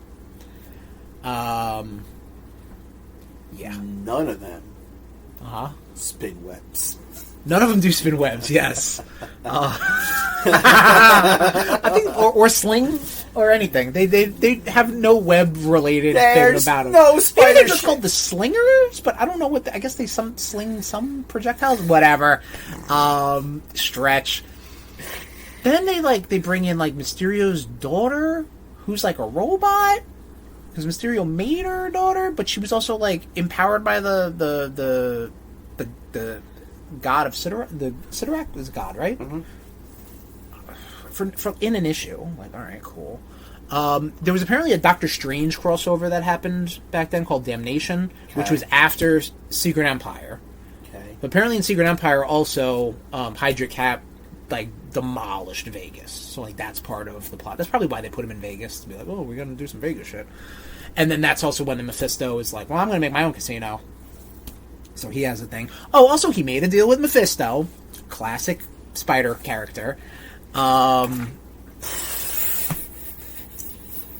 Yeah. None of them. Spin webs. None of them do spin webs. Yes. I think or sling or anything. They have no web related thing about them. No spider. Maybe they're just called the slingers, but I don't know what. I guess they sling some projectiles. Whatever. Stretch. Then they bring in Mysterio's daughter, who's a robot. Because Mysterio made her daughter, but she was also empowered by the god of Sidorak. The Sidorak is god, right? Mm-hmm. For in an issue, all right, cool. There was apparently a Doctor Strange crossover that happened back then called Damnation, which was after Secret Empire. Okay. But apparently in Secret Empire also, Hydra Cap demolished Vegas. So that's part of the plot. That's probably why they put him in Vegas, to be like, oh, we're gonna do some Vegas shit. And then that's also when the Mephisto is like, well, I'm gonna make my own casino. So he has a thing. Oh, also he made a deal with Mephisto classic Spider character.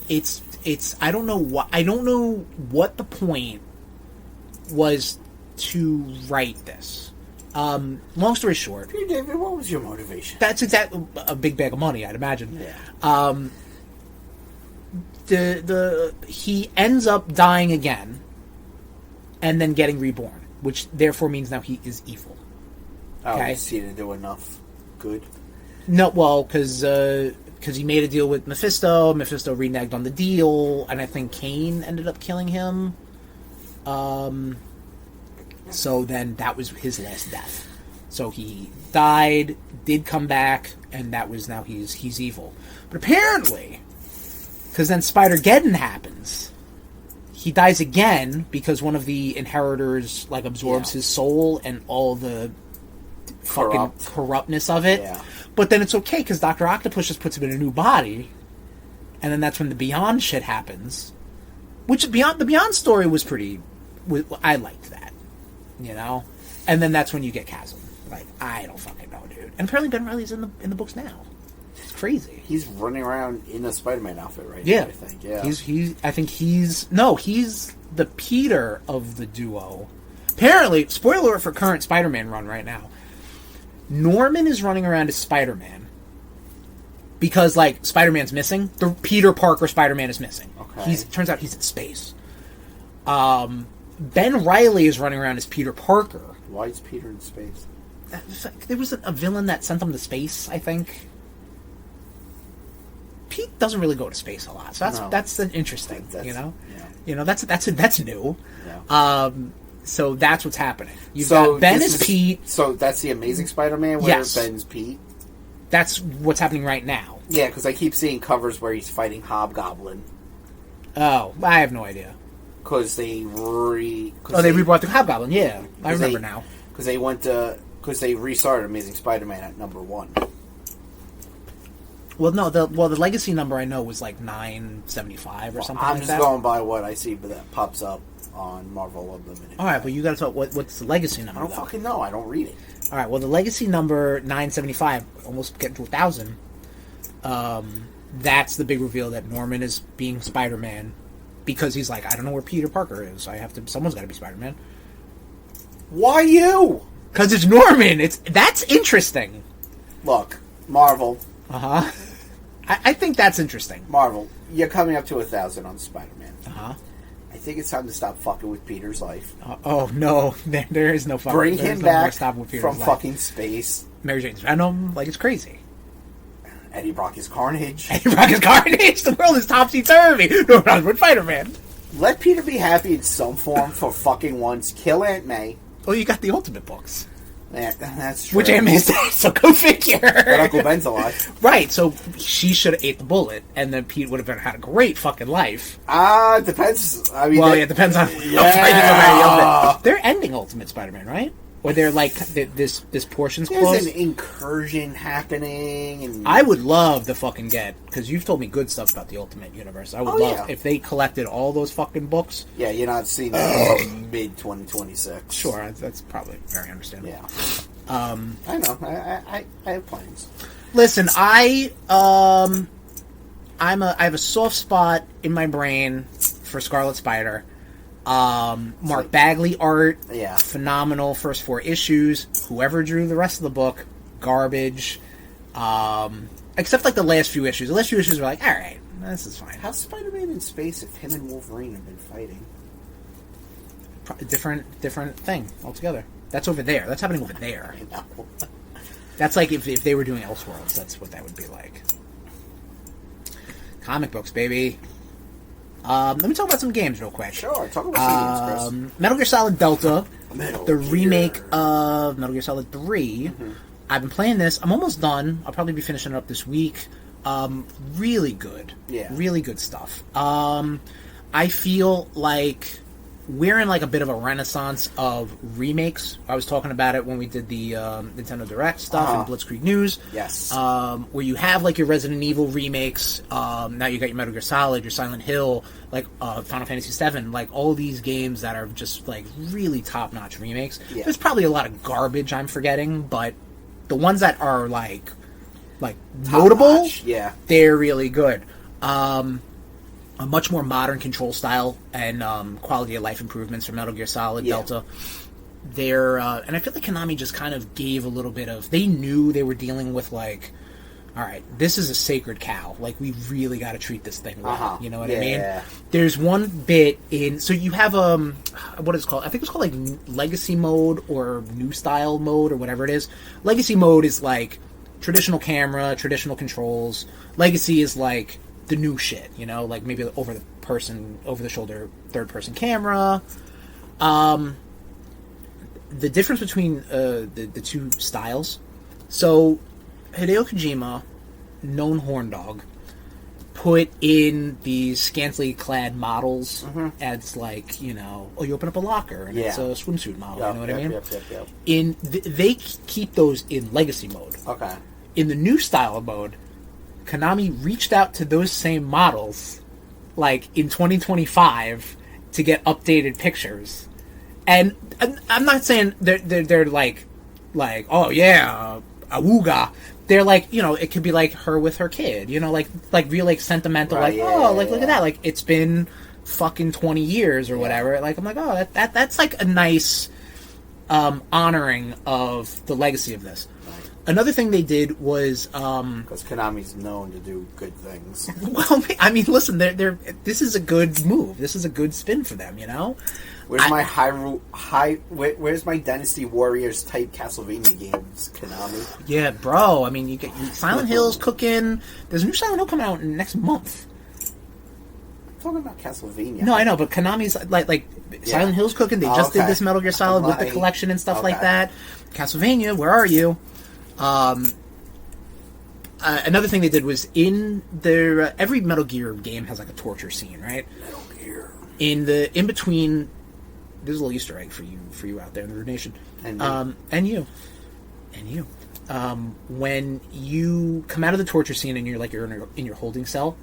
It's I don't know what the point was to write this. Long story short, Peter David, what was your motivation? That's exactly a big bag of money, I'd imagine. Yeah. He ends up dying again, and then getting reborn, which therefore means now he is evil. Okay, he didn't do enough good. No, well, because he made a deal with Mephisto. Mephisto reneged on the deal, and I think Cain ended up killing him. So then that was his last death. So he died, did come back, and that was now he's evil. But apparently, because then Spider-Geddon happens, he dies again because one of the inheritors like absorbs his soul and all the fucking corruptness of it. Yeah. But then it's okay because Dr. Octopus just puts him in a new body, and then that's when the Beyond shit happens. Which the Beyond story was pretty. I liked that, you know. And then that's when you get Chasm. Like, I don't fucking know, dude. And apparently Ben Reilly's in the books now. It's crazy. He's running around in a Spider-Man outfit right now, I think. Yeah. He's the Peter of the duo. Apparently, spoiler alert for current Spider-Man run right now. Norman is running around as Spider-Man because, like, Spider-Man's missing. The Peter Parker Spider-Man is missing. Okay. Turns out he's in space. Ben Reilly is running around as Peter Parker. Why is Peter in space? There was a villain that sent him to space, I think. Pete doesn't really go to space a lot, so that's interesting. You know, that's new. Yeah. So that's what's happening. You've got Ben is Pete. So that's the Amazing Spider-Man where Ben's Pete? That's what's happening right now. Yeah, because I keep seeing covers where he's fighting Hobgoblin. Oh, I have no idea. Because they rebrought the Hobgoblin, yeah. I remember now. Because they restarted Amazing Spider-Man at number 1. Well, no, the legacy number I know was like 975 or something like that. I'm just going by what I see, but that pops up on Marvel Unlimited. All right, but you got to talk. What's the legacy number? I don't fucking know. I don't read it. All right, well, the legacy number 975, almost getting to 1,000. That's the big reveal that Norman is being Spider-Man because he's like, I don't know where Peter Parker is. Someone's got to be Spider-Man. Why you? Because it's Norman. That's interesting. Look, Marvel. Uh-huh. I think that's interesting. Marvel, you're coming up to 1,000 on Spider-Man. Uh-huh. I think it's time to stop fucking with Peter's life. Oh, no. There is no fucking... Bring him back from fucking space. Mary Jane's Venom. Like, it's crazy. Eddie Brock is Carnage. The world is topsy-turvy. No problem with Spider-Man. Let Peter be happy in some form for fucking once. Kill Aunt May. Oh, you got the Ultimate books. Yeah, that's true. Which Aunt May's dead, so go figure. But Uncle Ben's alive. Right, so she should have ate the bullet, and then Pete would have had a great fucking life. Depends. I mean, it depends on... Yeah. They're ending Ultimate Spider-Man, right? Or they're like, this portion's closed? There's an incursion happening. And I would love to fucking get, because you've told me good stuff about the Ultimate Universe. I would love if they collected all those fucking books. Yeah, you're not seeing that until mid-2026. Sure, that's probably very understandable. Yeah. I know. I have plans. Listen, I have a soft spot in my brain for Scarlet Spider. Mark Bagley art, phenomenal first 4 issues. Whoever drew the rest of the book, garbage. Except like the last few issues. The last few issues were like, all right, this is fine. How's Spider-Man in space if him and Wolverine have been fighting? Different thing altogether. That's over there. That's happening over there. I know. That's like if they were doing Elseworlds. That's what that would be like. Comic books, baby. Let me talk about some games real quick. Sure, talk about some games, Chris. Metal Gear Solid Delta, remake of Metal Gear Solid 3. Mm-hmm. I've been playing this. I'm almost done. I'll probably be finishing it up this week. Really good. Yeah. Really good stuff. I feel like we're in like a bit of a renaissance of remakes. I was talking about it when we did the Nintendo Direct stuff and Blitzkrieg News. Yes. Where you have like your Resident Evil remakes. Now you got your Metal Gear Solid, your Silent Hill, like Final Fantasy VII, like all these games that are just like really top-notch remakes. Yeah. There's probably a lot of garbage I'm forgetting, but the ones that are like Top notable, notch, yeah. they're really good. A much more modern control style and quality of life improvements from Metal Gear Solid Delta. They're and I feel like Konami just kind of gave a little bit of. They knew they were dealing with like, all right, this is a sacred cow. Like, we really got to treat this thing well. You know what I mean? There's one bit in. So you have what is it called? I think it's called like Legacy mode or New Style mode or whatever it is. Legacy mode is like traditional camera, traditional controls. Legacy is like the new shit, you know, like maybe over the shoulder, third person camera. The difference between the two styles. So Hideo Kojima, known horn dog, put in these scantily clad models as like, you know, oh, you open up a locker and it's a swimsuit model. You know what I mean? They keep those in Legacy mode. Okay. In the new style mode, Konami reached out to those same models, like in 2025, to get updated pictures. And I'm not saying they're like oh yeah, awooga. They're like, you know, it could be like her with her kid, you know, like real like sentimental, right, look at that, like it's been fucking 20 years or whatever. Like I'm like, oh, that's like a nice honoring of the legacy of this. Another thing they did was because Konami's known to do good things. Well, I mean, listen, this is a good move. This is a good spin for them, you know. Where's my Dynasty Warriors type Castlevania games, Konami? Yeah, bro. I mean, you get Silent Hill's cooking. There's a new Silent Hill coming out next month. I'm talking about Castlevania. No, I know, but Konami's like Silent Hill's cooking. They just did this Metal Gear Solid with the collection and stuff like that. Castlevania, where are you? Another thing they did was in their every Metal Gear game has like a torture scene, right? Metal Gear. In between, there's a little Easter egg for you out there in the RudeNation, and you. When you come out of the torture scene and you're in your holding cell,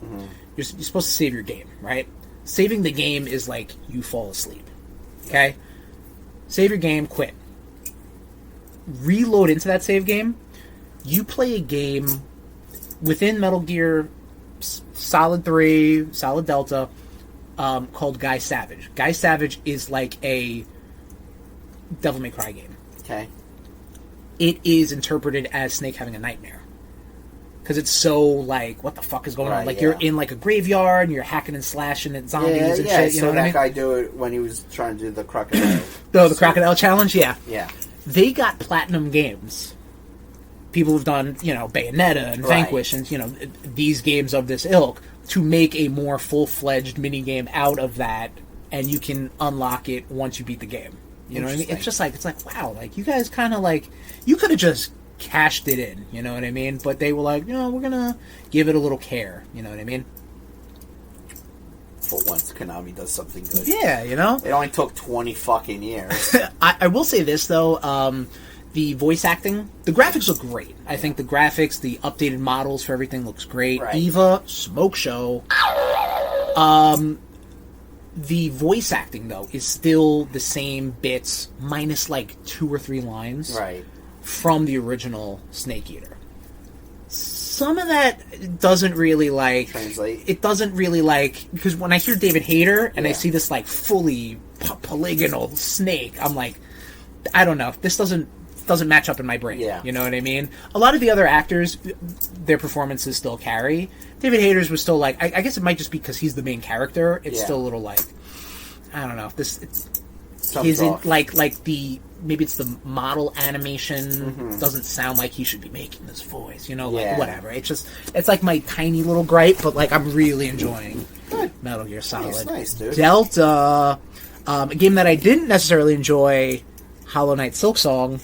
you're supposed to save your game, right? Saving the game is like you fall asleep. Okay, save your game, quit. Reload into that save game. You play a game within Metal Gear Solid 3, Solid Delta, called Guy Savage. Guy Savage is like a Devil May Cry game. Okay. It is interpreted as Snake having a nightmare. Because it's so, like, what the fuck is going on? Like, you're in, like, a graveyard, and you're hacking and slashing at zombies and shit, you know what I mean? Guy do it when he was trying to do the crocodile. The crocodile challenge? Yeah. Yeah. They got Platinum Games. People who've done, you know, Bayonetta and Vanquish and, you know, these games of this ilk to make a more full-fledged minigame out of that, and you can unlock it once you beat the game. You know what I mean? It's just like, wow, like, you guys kind of, like, you could have just cashed it in, you know what I mean? But they were like, you know, we're gonna give it a little care, you know what I mean? For once, Konami does something good. Yeah, you know? It only took 20 fucking years. I will say this, though, the voice acting, the graphics look great. I think the graphics, the updated models for everything looks great. Right. Eva, smoke show. The voice acting, though, is still the same bits, minus like 2 or 3 lines from the original Snake Eater. Some of that doesn't really, like... Translate. It doesn't really, like... Because when I hear David Hayter and I see this, like, fully polygonal snake, I'm like, I don't know. This doesn't match up in my brain. Yeah. You know what I mean? A lot of the other actors, their performances still carry. David Hayter's was still like, I guess it might just be because he's the main character. It's still a little like, I don't know. Maybe it's the model animation doesn't sound like he should be making this voice. You know, like whatever. It's like my tiny little gripe, but like I'm really enjoying Metal Gear Solid. Nice, dude. Delta, a game that I didn't necessarily enjoy, Hollow Knight Silksong.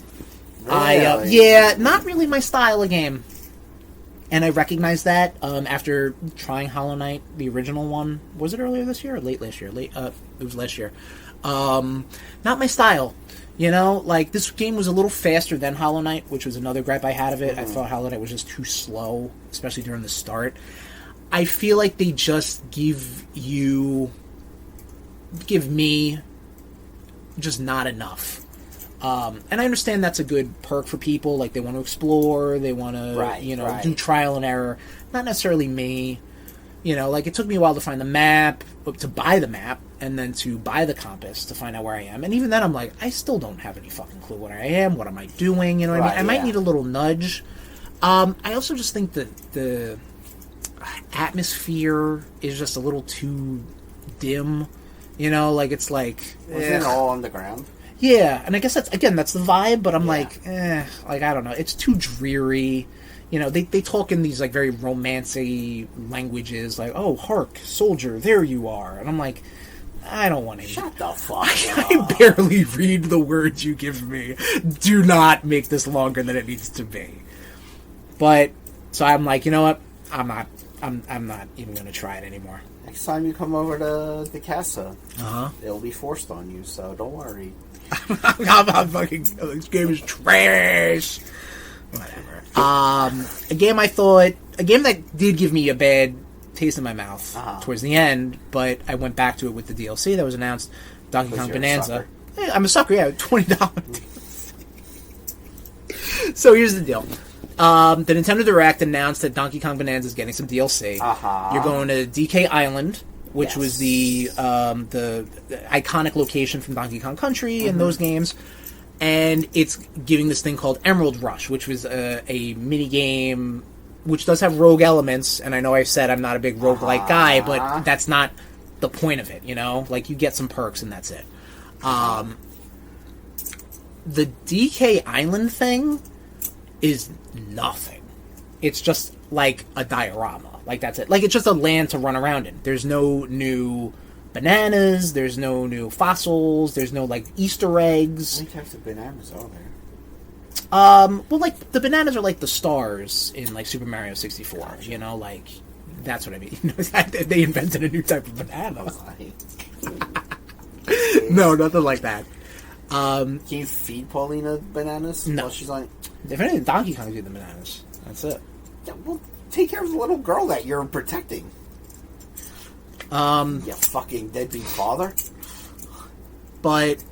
Really? Not really my style of game. And I recognized that after trying Hollow Knight, the original one. Was it earlier this year or late last year? It was last year. Not my style. You know, like, this game was a little faster than Hollow Knight, which was another gripe I had of it. I thought Hollow Knight was just too slow, especially during the start. I feel like they just give me just not enough. And I understand that's a good perk for people. Like, they want to explore, they want to, do trial and error. Not necessarily me. Like, it took me a while to find the map, to buy the map, and then to buy the compass to find out where I am. And even then, I'm like, I still don't have any fucking clue what I am, what am I doing, you know what I mean? I might need a little nudge. I also just think that the atmosphere is just a little too dim. Like, it's like... Isn't it all underground? Yeah, and I guess that's the vibe, but I'm like, I don't know. It's too dreary. They talk in these, like, very romancy languages, like, oh, hark, soldier, there you are. And I'm like, I don't want to... Shut the fuck up. I barely read the words you give me. Do not make this longer than it needs to be. But, so I'm like, you know what? I'm not even going to try it anymore. Next time you come over to the casa, uh-huh, it'll be forced on you, so don't worry. I'm fucking... This game is trash. Whatever. A game that did give me a bad taste in my mouth towards the end, but I went back to it with the DLC that was announced, Donkey Kong Bonanza. Hey, I'm a sucker, yeah, $20. So here's the deal. The Nintendo Direct announced that Donkey Kong Bonanza is getting some DLC. You're going to DK Island, which was the iconic location from Donkey Kong Country and those games. And it's giving this thing called Emerald Rush, which was a mini game which does have rogue elements. And I know I've said I'm not a big roguelike guy, but that's not the point of it, Like, you get some perks and that's it. The DK Island thing is nothing. It's just like a diorama. Like, that's it. Like, it's just a land to run around in. There's no new bananas, there's no new fossils, there's no, like, Easter eggs. How many types of bananas are there? Well, like, the bananas are like the stars in, like, Super Mario 64, Gotcha. Like, that's what I mean. They invented a new type of banana. No, nothing like that. Can you feed Paulina bananas? No. While she's on... If anything, Donkey Kong do the bananas. That's it. Yeah, well, take care of the little girl that you're protecting. You fucking deadbeat father. But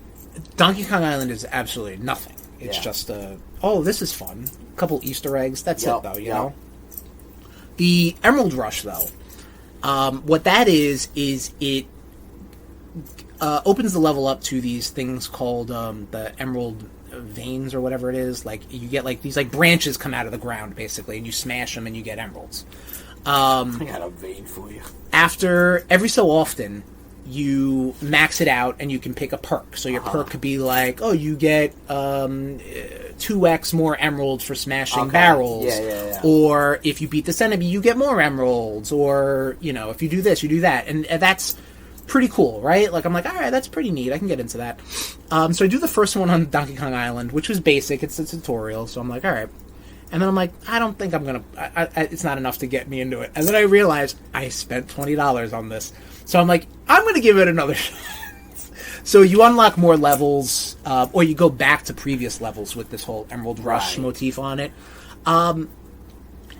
Donkey Kong Island is absolutely nothing. It's just this is fun. A couple Easter eggs. That's it, though, you know? The Emerald Rush, though, what that is it opens the level up to these things called the Emerald Veins or whatever it is. Like, you get, like, these, like, branches come out of the ground, basically, and you smash them and you get emeralds. I got a vein for you. After, every so often, you max it out and you can pick a perk. So your perk could be like, oh, you get 2x more emeralds for smashing barrels. Yeah. Or if you beat this enemy, you get more emeralds. Or, if you do this, you do that. And that's pretty cool, right? Like, I'm like, all right, that's pretty neat. I can get into that. So I do the first one on Donkey Kong Island, which was basic. It's a tutorial. So I'm like, all right. And then I'm like, I don't think I'm going to... It's not enough to get me into it. And then I realized I spent $20 on this. So I'm like, I'm going to give it another shot. So you unlock more levels, or you go back to previous levels with this whole Emerald Rush motif on it.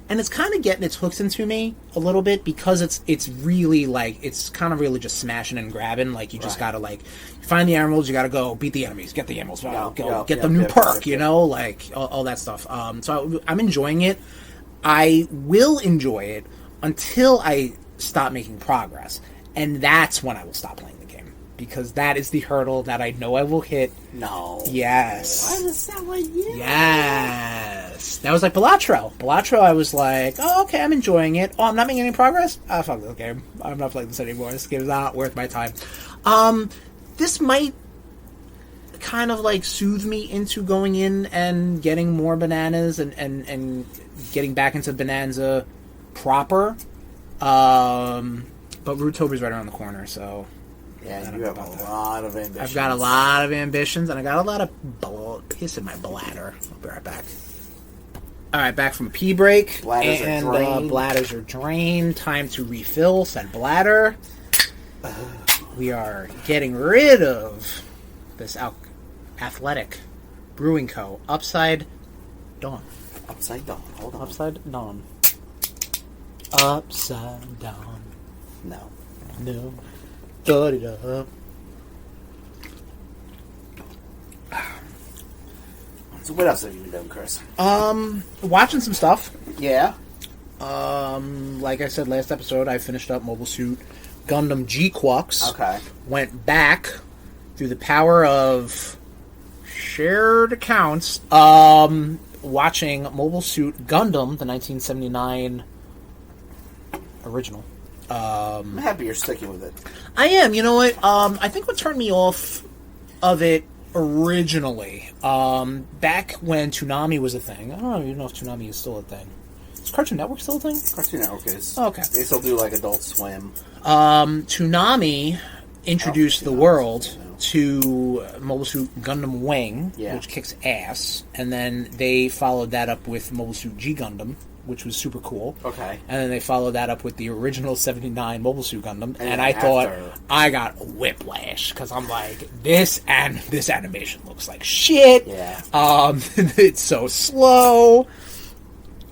And it's kind of getting its hooks into me a little bit because it's really, like, it's kind of really just smashing and grabbing. Like, you just got to, like, find the emeralds, you got to go beat the enemies, get the emeralds, get the new perk, like, all that stuff. So I'm enjoying it. I will enjoy it until I stop making progress. And that's when I will stop playing the game. Because that is the hurdle that I know I will hit. No. Yes. Why does that like you? Yes. That was like Balatro. Balatro, I was like, oh, okay, I'm enjoying it. Oh, I'm not making any progress? Ah, fuck this game. I'm not playing this anymore. This game is not worth my time. This might kind of like soothe me into going in and getting more bananas and getting back into Bonanza proper. But Rudetober's right around the corner, so... Yeah, you have a lot of ambitions. I've got a lot of ambitions, and I got a lot of piss in my bladder. I'll be right back. Alright, back from a pee break. Bladders are drained. Bladders are drained. Time to refill said bladder. We are getting rid of this Athletic Brewing Co. Upside Dawn. Upside down. Hold on. Upside Dawn. Upside Down. No. No. Da-da-da. So what else have you been doing, Chris? Watching some stuff. Yeah. Like I said last episode, I finished up Mobile Suit Gundam G-Quux. Okay. Went back through the power of shared accounts, watching Mobile Suit Gundam, the 1979 original. I'm happy you're sticking with it. I am. You know what? I think what turned me off of it originally, back when Toonami was a thing. I don't even know if Toonami is still a thing. Is Cartoon Network still a thing? Cartoon Network is. Okay. They still do like Adult Swim. Toonami introduced the world to Mobile Suit Gundam Wing, which kicks ass, and then they followed that up with Mobile Suit G Gundam, which was super cool. Okay. And then they followed that up with the original 79 Mobile Suit Gundam, and I thought I got whiplash, because I'm like, this animation looks like shit. Yeah. It's so slow.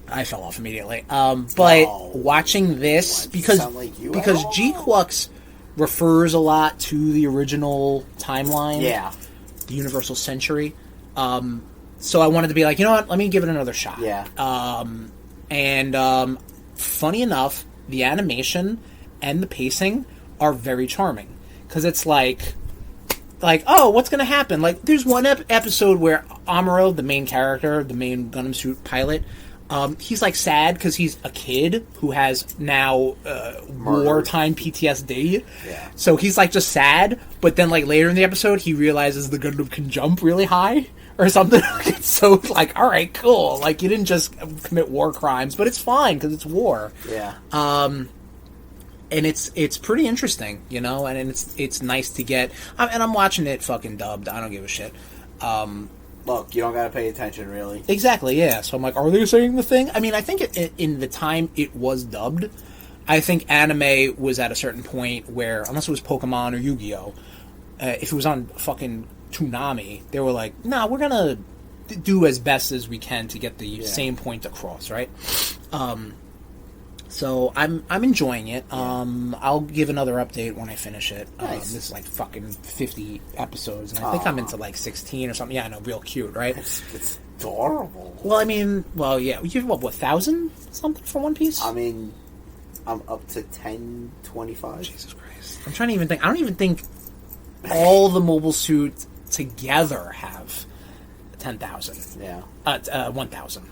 I fell off immediately. But watching this, because G-Quux refers a lot to the original timeline. Yeah. The Universal Century. So I wanted to be like, you know what, let me give it another shot. Yeah. And funny enough, the animation and the pacing are very charming. Because it's like, oh, what's going to happen? Like, there's one episode where Amuro, the main character, the main Gundam Suit pilot, he's like sad because he's a kid who has now wartime PTSD. Yeah. So he's like just sad, but then like later in the episode he realizes the Gundam can jump really high or something. So it's like, all right, cool. Like you didn't just commit war crimes, but it's fine because it's war. Yeah. And it's pretty interesting, you know, and it's nice to get. And I'm watching it fucking dubbed. I don't give a shit. Look, you don't gotta pay attention, really. Exactly, yeah. So I'm like, are they saying the thing? I mean, I think in the time it was dubbed, I think anime was at a certain point where, unless it was Pokemon or Yu-Gi-Oh!, if it was on fucking Toonami, they were like, nah, we're gonna do as best as we can to get the same point across, right? So I'm enjoying it. I'll give another update when I finish it. Nice. This is like fucking 50 episodes, and I think I'm into like 16 or something. Yeah, I know, real cute, right? It's adorable. Well, I mean, yeah. You have what 1,000 something for One Piece? I mean, I'm up to 1025. Jesus Christ! I'm trying to even think. I don't even think all the mobile suits together have 10,000. Yeah. 1,000.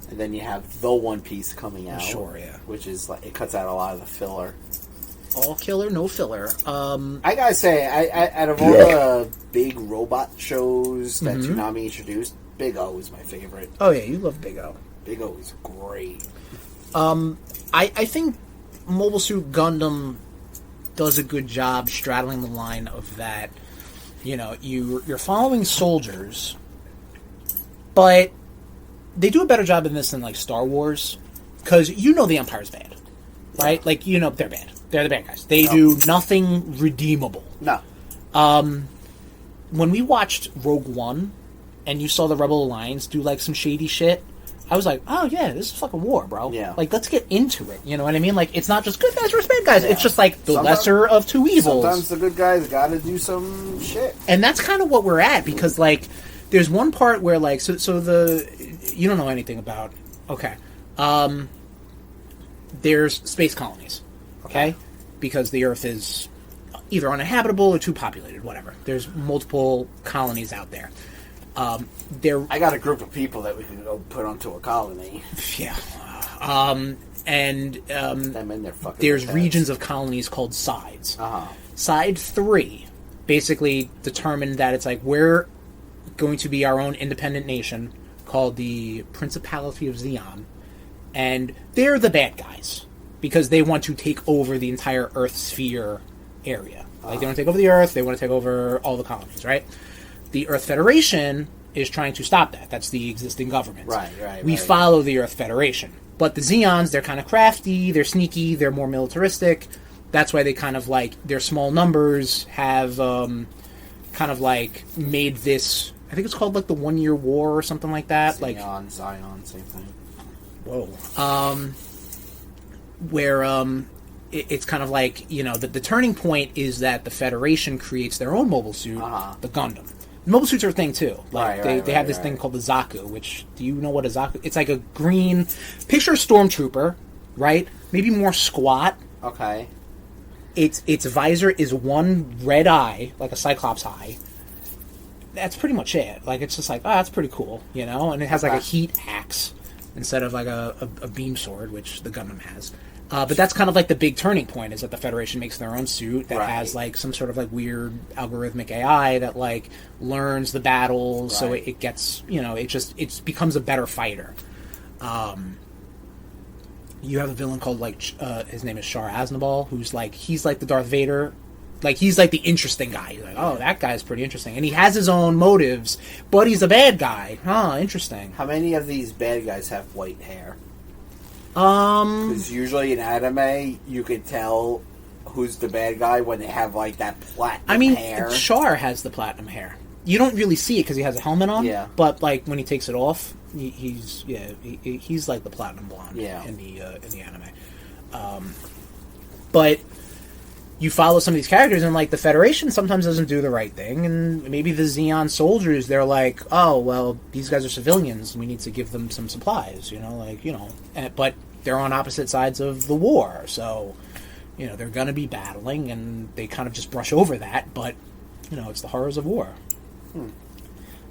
And then you have the One Piece coming out. Sure, yeah. Which is like, it cuts out a lot of the filler. All killer, no filler. I gotta say, out of all the big robot shows that Toonami introduced, Big O is my favorite. Oh yeah, you love Big O. Big O is great. I think Mobile Suit Gundam does a good job straddling the line of that. You know, you're following soldiers, but they do a better job in this than like Star Wars, because you know the Empire's bad, right? Like, you know they're bad. They're the bad guys. They do nothing redeemable. No. When we watched Rogue One, and you saw the Rebel Alliance do like some shady shit, I was like, oh yeah, this is fucking war, bro. Yeah. Like, let's get into it. You know what I mean? Like, it's not just good guys versus bad guys. Yeah. It's just like the lesser of two evils. Sometimes the good guys gotta do some shit. And that's kind of what we're at, because like, there's one part where like, so you don't know anything about, okay. There's space colonies, okay? Because the Earth is either uninhabitable or too populated, whatever. There's multiple colonies out there. I got a group of people that we can go put onto a colony. Yeah. Them in their fucking There's heads. regions of colonies called sides. Uh-huh. Side 3 basically determined that it's like, we're going to be our own independent nation called the Principality of Zeon, and they're the bad guys because they want to take over the entire Earth sphere area. Like, they want to take over the Earth, they want to take over all the colonies, right? The Earth Federation is trying to stop that. That's the existing government. Right. We follow the Earth Federation. But the Zeons, they're kind of crafty, they're sneaky, they're more militaristic. That's why they kind of like, their small numbers have kind of like made this, I think it's called like the 1 Year War or something like that. Zion, same thing. Whoa. Where it's kind of like, you know, the turning point is that the Federation creates their own mobile suit, the Gundam. Mobile suits are a thing too. Like they have this right. thing called the Zaku, which, do you know what a Zaku? It's like a green, picture a stormtrooper, right? Maybe more squat. Okay. Its visor is one red eye, like a Cyclops eye. That's pretty much it. Like, it's just like, oh, that's pretty cool, you know? And it has like a heat axe instead of like a beam sword, which the Gundam has. But that's kind of like the big turning point, is that the Federation makes their own suit that has like some sort of like weird algorithmic AI that like learns the battles, so it gets, you know, it becomes a better fighter. You have a villain called like his name is Shar Aznable, who's like, he's like the Darth Vader. Like, he's like the interesting guy. You're like, oh, that guy's pretty interesting. And he has his own motives, but he's a bad guy. Huh, interesting. How many of these bad guys have white hair? Because usually in anime, you could tell who's the bad guy when they have, like, that platinum hair. Char has the platinum hair. You don't really see it because he has a helmet on. Yeah. But, like, when he takes it off, he's like the platinum blonde in the anime. But you follow some of these characters, and like the Federation sometimes doesn't do the right thing, and maybe the Xeon soldiers, they're like, oh, well, these guys are civilians, we need to give them some supplies, you know, like, you know, but they're on opposite sides of the war, so, you know, they're gonna be battling, and they kind of just brush over that, but, you know, it's the horrors of war.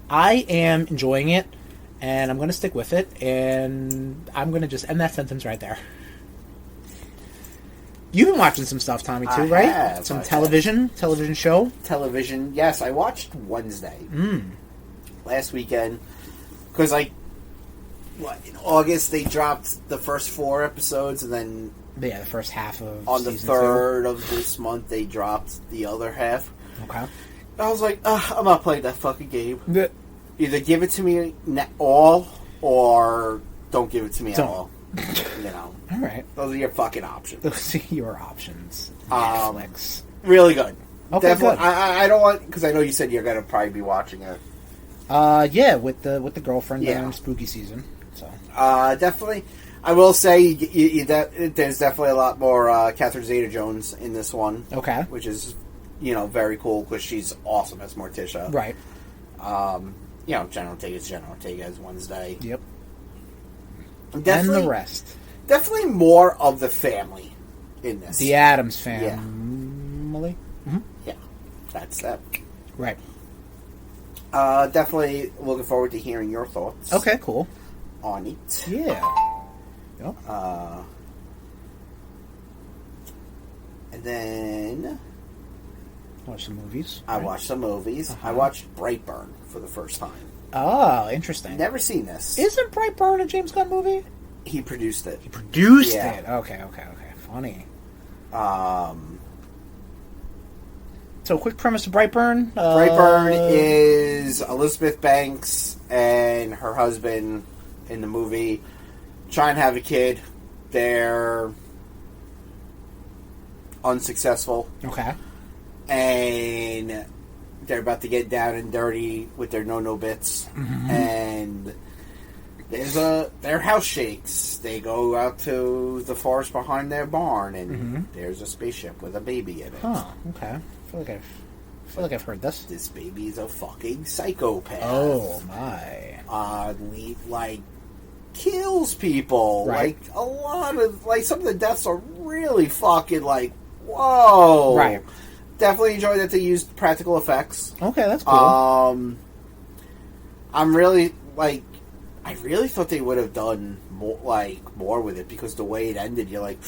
I am enjoying it, and I'm gonna stick with it, and I'm gonna just end that sentence right there. You've been watching some stuff, Tommy, too, right? Some television show? Television, yes. I watched Wednesday. Last weekend. Because, like, in August they dropped the first 4 episodes, and then... Yeah, the first half of on the 3rd of this month, they dropped the other half. Okay. I was like, I'm not playing that fucking game. Either give it to me all, or don't give it to me at all. You know. All right. Those are your fucking options. Those are your options. Netflix. Really good. Okay, definitely, good. I don't want, because I know you said you're gonna probably be watching it. Yeah, with the girlfriend during spooky season. So. Definitely. I will say there's definitely a lot more Catherine Zeta-Jones in this one. Okay. Which is, you know, very cool because she's awesome as Morticia. Right. You know, Jenna Ortega as Wednesday. Yep. And the rest. Definitely more of the family in this. The Addams family. Yeah. Mm-hmm. Yeah. That's that. Right. Definitely looking forward to hearing your thoughts. Okay, cool. On it. Yeah. Yep. And then... Watch some movies. I watched some movies. I watched Brightburn for the first time. Oh, interesting. Never seen this. Isn't Brightburn a James Gunn movie? He produced it. He produced it. Okay. Funny. So, quick premise of Brightburn. Brightburn is Elizabeth Banks and her husband in the movie try and have a kid. They're unsuccessful. Okay. And they're about to get down and dirty with their no bits. Mm-hmm. And their house shakes. They go out to the forest behind their barn, and there's a spaceship with a baby in it. Oh, okay. I feel like I've heard this. This baby's a fucking psychopath. Oh my! Oddly, like, kills people. Right. Like, a lot of, like, some of the deaths are really fucking, like, whoa. Right. Definitely enjoyed that they used practical effects. Okay, that's cool. I'm really, like, I really thought they would have done more with it, because the way it ended, you're like,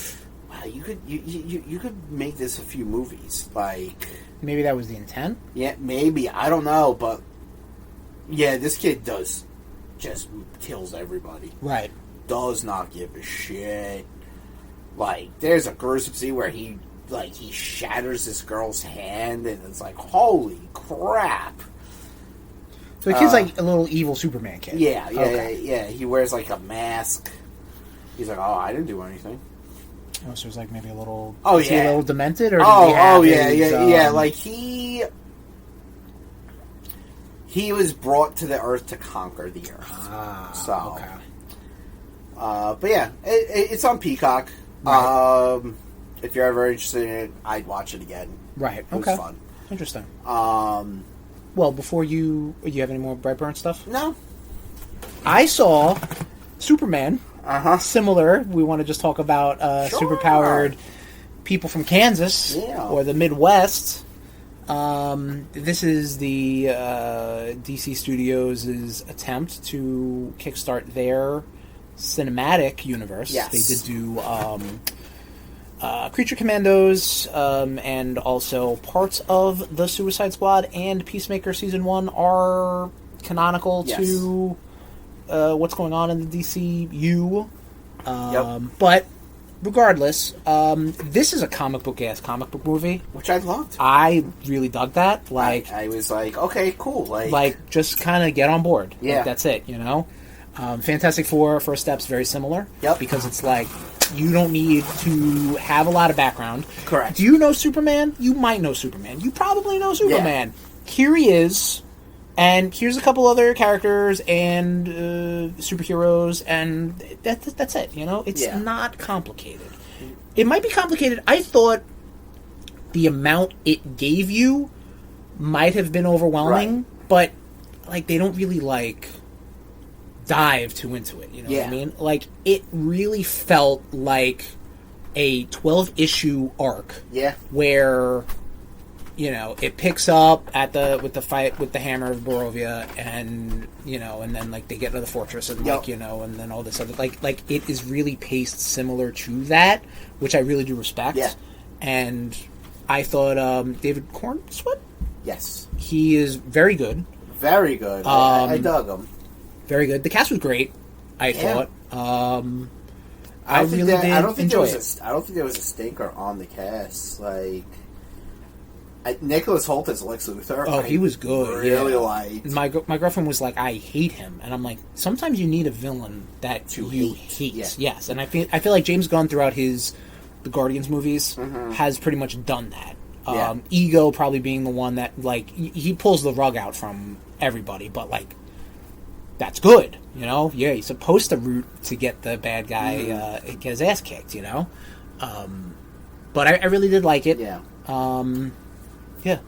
wow, you could make this a few movies. Like, maybe that was the intent? Yeah, maybe. I don't know, but yeah, this kid just kills everybody. Right. Does not give a shit. Like, there's a gruesome scene where he shatters this girl's hand, and it's like, holy crap. So the kid's like a little evil Superman kid. Yeah. He wears like a mask. He's like, oh, I didn't do anything. Oh, so there's like maybe a little... Oh, is he a little demented? Or yeah. Like, he was brought to the Earth to conquer the Earth. Okay. But yeah, it's on Peacock. Right. If you're ever interested in it, I'd watch it again. Right. It was fun. Interesting. What well, before you have any more Brightburn stuff? No. I saw Superman. Uh-huh. Similar. We want to just talk about superpowered people from Kansas or the Midwest. This is the DC Studios' attempt to kickstart their cinematic universe. Yes. They did do Creature Commandos, and also parts of the Suicide Squad and Peacemaker Season 1 are canonical to what's going on in the DCU. But regardless, this is a comic book movie, which I loved. I really dug that. Like, I was like, okay, cool. Like just kind of get on board. Yeah, like, that's it. You know, Fantastic Four First Step's very similar. Yep. Because it's like you don't need to have a lot of background. Correct. Do you know Superman? You might know Superman. You probably know Superman. Yeah. Here he is. And here's a couple other characters and superheroes, and that's it. You know, it's not complicated. It might be complicated. I thought the amount it gave you might have been overwhelming, but like they don't really like dive too into it. You know what I mean? Like it really felt like a 12-issue arc. Yeah. Where, you know, it picks up with the fight with the Hammer of Barovia, and you know, and then like they get to the fortress, and like, you know, and then all this other like it is really paced similar to that, which I really do respect. Yeah. And I thought David Cornsweet. Yes. He is very good. Very good. I dug him. Very good. The cast was great. I thought. I don't think there was a stinker on the cast. Like. Nicholas Hoult as Lex Luthor. Oh, he was good. Really liked. My girlfriend was like, I hate him, and I'm like, sometimes you need a villain that you hate. Yeah. Yes, and I feel like James Gunn throughout the Guardians movies has pretty much done that. Ego probably being the one that like he pulls the rug out from everybody, but like that's good, you know. Yeah, he's supposed to root to get the bad guy get his ass kicked, you know. But I really did like it. Yeah. Yeah.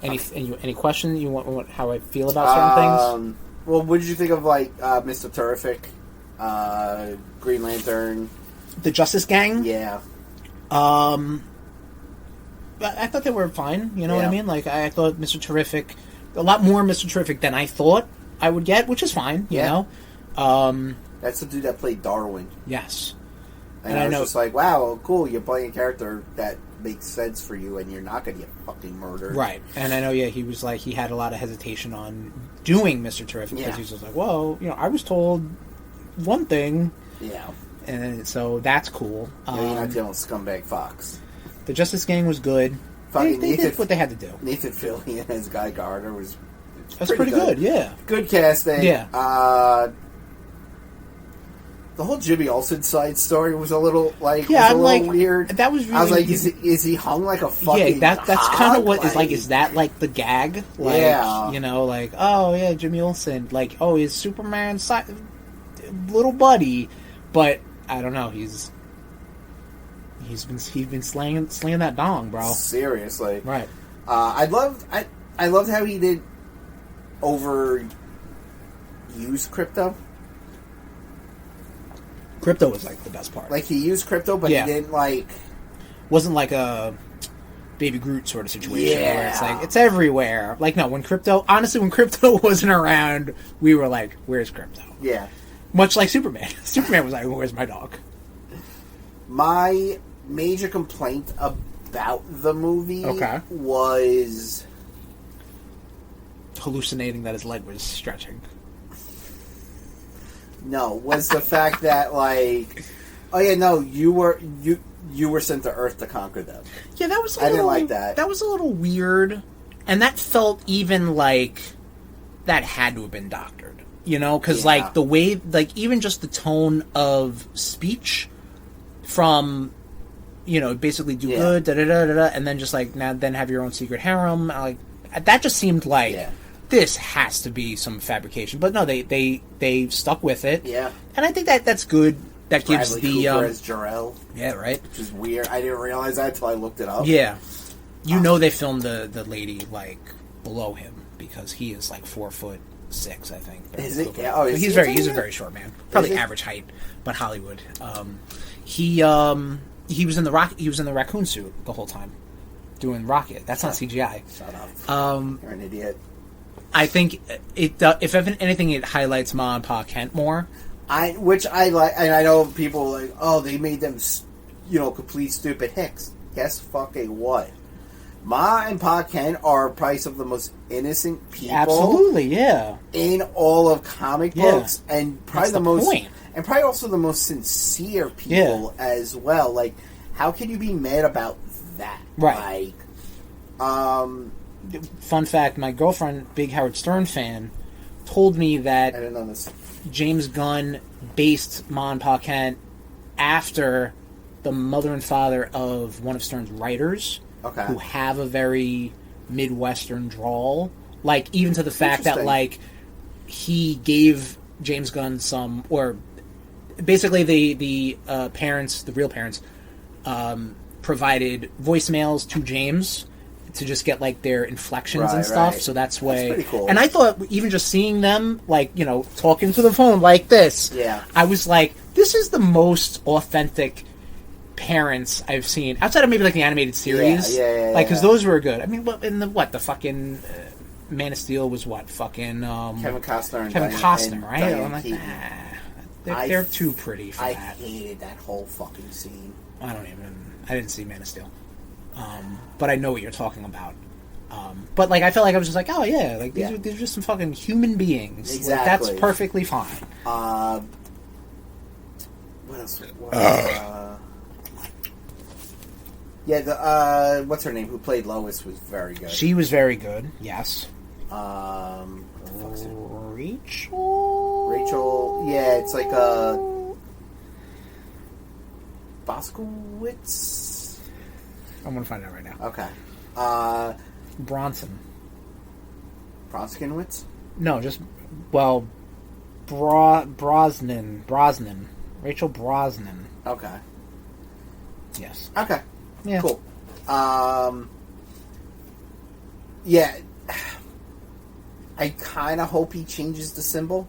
Any questions you want? How I feel about certain things? Well, what did you think of like Mr. Terrific, Green Lantern, the Justice Gang? Yeah. I thought they were fine. You know what I mean? Like I thought Mr. Terrific, a lot more Mr. Terrific than I thought I would get, which is fine. You know. That's the dude that played Darwin. Yes. And I was just like, wow, cool, you're playing a character that makes sense for you and you're not going to get fucking murdered. Right. And I know, he was like, he had a lot of hesitation on doing Mr. Terrific because he was just like, well, you know, I was told one thing. Yeah. And so that's cool. You're not dealing with Scumbag Fox. The Justice Gang was good. They did what they had to do. Nathan Fillion as Guy Gardner was pretty good, yeah. Good casting. Yeah. The whole Jimmy Olsen side story was a little weird. That was really. I was like, is he hung like a fucking? Yeah, that's kind of what is like. Is that like the gag? Like, you know, like, oh yeah, Jimmy Olsen, like, oh, he's Superman's little buddy, but I don't know. He's been slaying that dong, bro. Seriously, right? I loved how he did overuse crypto. Crypto was like the best part. Like he used crypto, but he didn't like. Wasn't like a Baby Groot sort of situation where it's like it's everywhere. Like no, when crypto wasn't around, we were like, "Where's crypto?" Yeah. Much like Superman. Superman was like, "Where's my dog?" My major complaint about the movie was hallucinating that his leg was stretching. No, was the fact that like, oh yeah, no, you were sent to Earth to conquer them. Yeah, that was. I didn't like that. That was a little weird, and that felt even like that had to have been doctored. You know, because like the way, like even just the tone of speech from, you know, basically do good, da da da da, and then just like now then have your own secret harem. Like that just seemed like. Yeah. This has to be some fabrication, but no, they stuck with it. Yeah, and I think that's good. That gives Bradley Cooper as Jor-El. Yeah, right. Which is weird. I didn't realize that until I looked it up. Yeah, you know they filmed the lady like below him because he is like 4'6", I think. Is it? Cooper. Oh, But he's a very short man, probably average height, but Hollywood. He was in the raccoon suit the whole time, doing Rocket. That's not CGI. Shut up. You're an idiot. I think if anything, it highlights Ma and Pa Kent more. Which I like, and I know people are like, oh, they made them, complete stupid hicks. Guess fucking what? Ma and Pa Kent are probably some of the most innocent people. Absolutely, yeah. In all of comic books, and probably point. And probably also the most sincere people as well. Like, how can you be mad about that? Right. Like, fun fact: my girlfriend, big Howard Stern fan, told me that I didn't know this. James Gunn based Ma and Pa Kent after the mother and father of one of Stern's writers, who have a very Midwestern drawl. Like, even to the fact that, like, he gave James Gunn some, or basically the parents, the real parents, provided voicemails to James to just get, like, their inflections and stuff. Right. So that's pretty cool. And I thought even just seeing them, like, talking to the phone like this, I was like, this is the most authentic parents I've seen outside of maybe like the animated series. Like, because those were good. I mean, the fucking Man of Steel was fucking Kevin Costner and right? Diane I'm like, Keaton. they're too pretty for that. I hated that whole fucking scene. I didn't see Man of Steel, but I know what you're talking about. But like, I felt like I was just like, oh yeah, like these are just some fucking human beings. Exactly. Like, that's perfectly fine. What else? What's her name? Who played Lois was very good. She was very good. Yes. Rachel. Yeah, it's like Boskowitz. I'm gonna find out right now. Okay. Bronsonwitz? No, just Brosnan. Rachel Brosnan. Okay. Yes. Okay. Yeah. Cool. Yeah. I kind of hope he changes the symbol.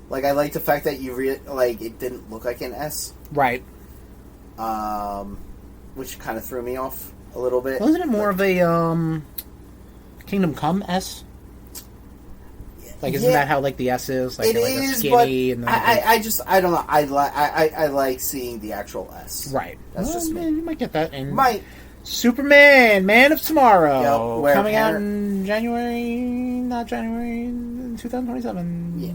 Like, I like the fact that it didn't look like an S. Right. Which kind of threw me off a little bit. Wasn't it more of a Kingdom Come S? Like, isn't that how, like, the S is? Like, it like is, skinny, but and then I don't know. I like seeing the actual S. Right. That's just me. You might get that. And might. Superman, Man of Tomorrow, coming out in 2027. Yeah.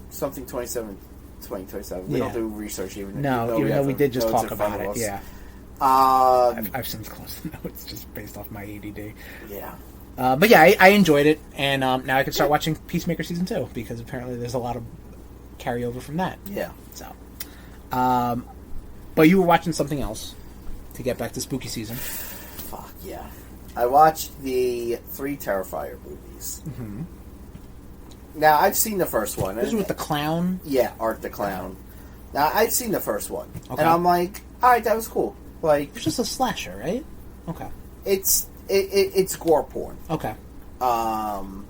Something 2027. We don't do research even. No, even though we did just talk about it. Yeah. I've since closed the notes just based off my ADD. Yeah. But yeah, I enjoyed it, and now I can start watching Peacemaker Season 2, because apparently there's a lot of carryover from that. Yeah. So, but you were watching something else to get back to spooky season. Fuck yeah. I watched the 3 Terrifier movies. Mm-hmm. Now, I've seen the first one. This is with the clown? Yeah, Art the Clown. Now, I've seen the first one, and I'm like, alright, that was cool. Like, it's just a slasher, right? Okay. It's gore porn. Okay. And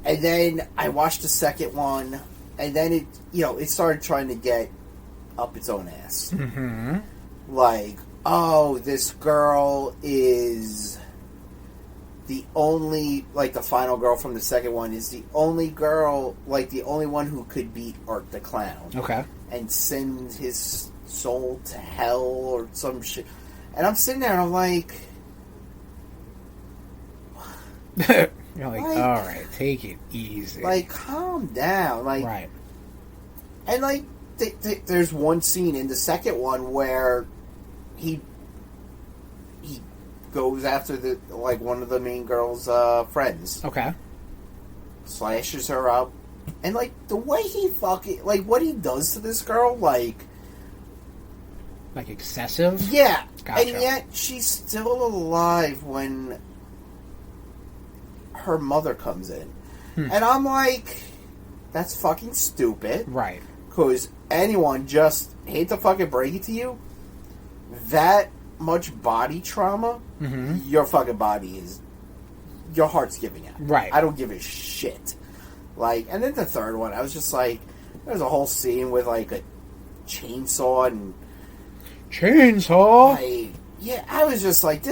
then I watched the second one, and then it started trying to get up its own ass. Mm-hmm. Like, oh, this girl is the only, like, the final girl from the second one is the only girl, like, the only one who could beat Art the Clown. Okay. And send his soul to hell or some shit. And I'm sitting there and I'm like... You're like, alright, take it easy. Like, calm down. Like, right. And, like, there's one scene in the second one where he goes after one of the main girl's friends. Okay. Slashes her up. And, like, the way he fucking... Like, what he does to this girl, like... Like, excessive? Yeah. Gotcha. And yet, she's still alive when her mother comes in. And I'm like... That's fucking stupid. Right. Because anyone just... Hate to fucking break it to you. That much body trauma... Mm-hmm. Your fucking body is... your heart's giving out. Right. I don't give a shit. Like, and then the third one, I was just like, there's a whole scene with like a chainsaw and chainsaw. Like, yeah, I was just like,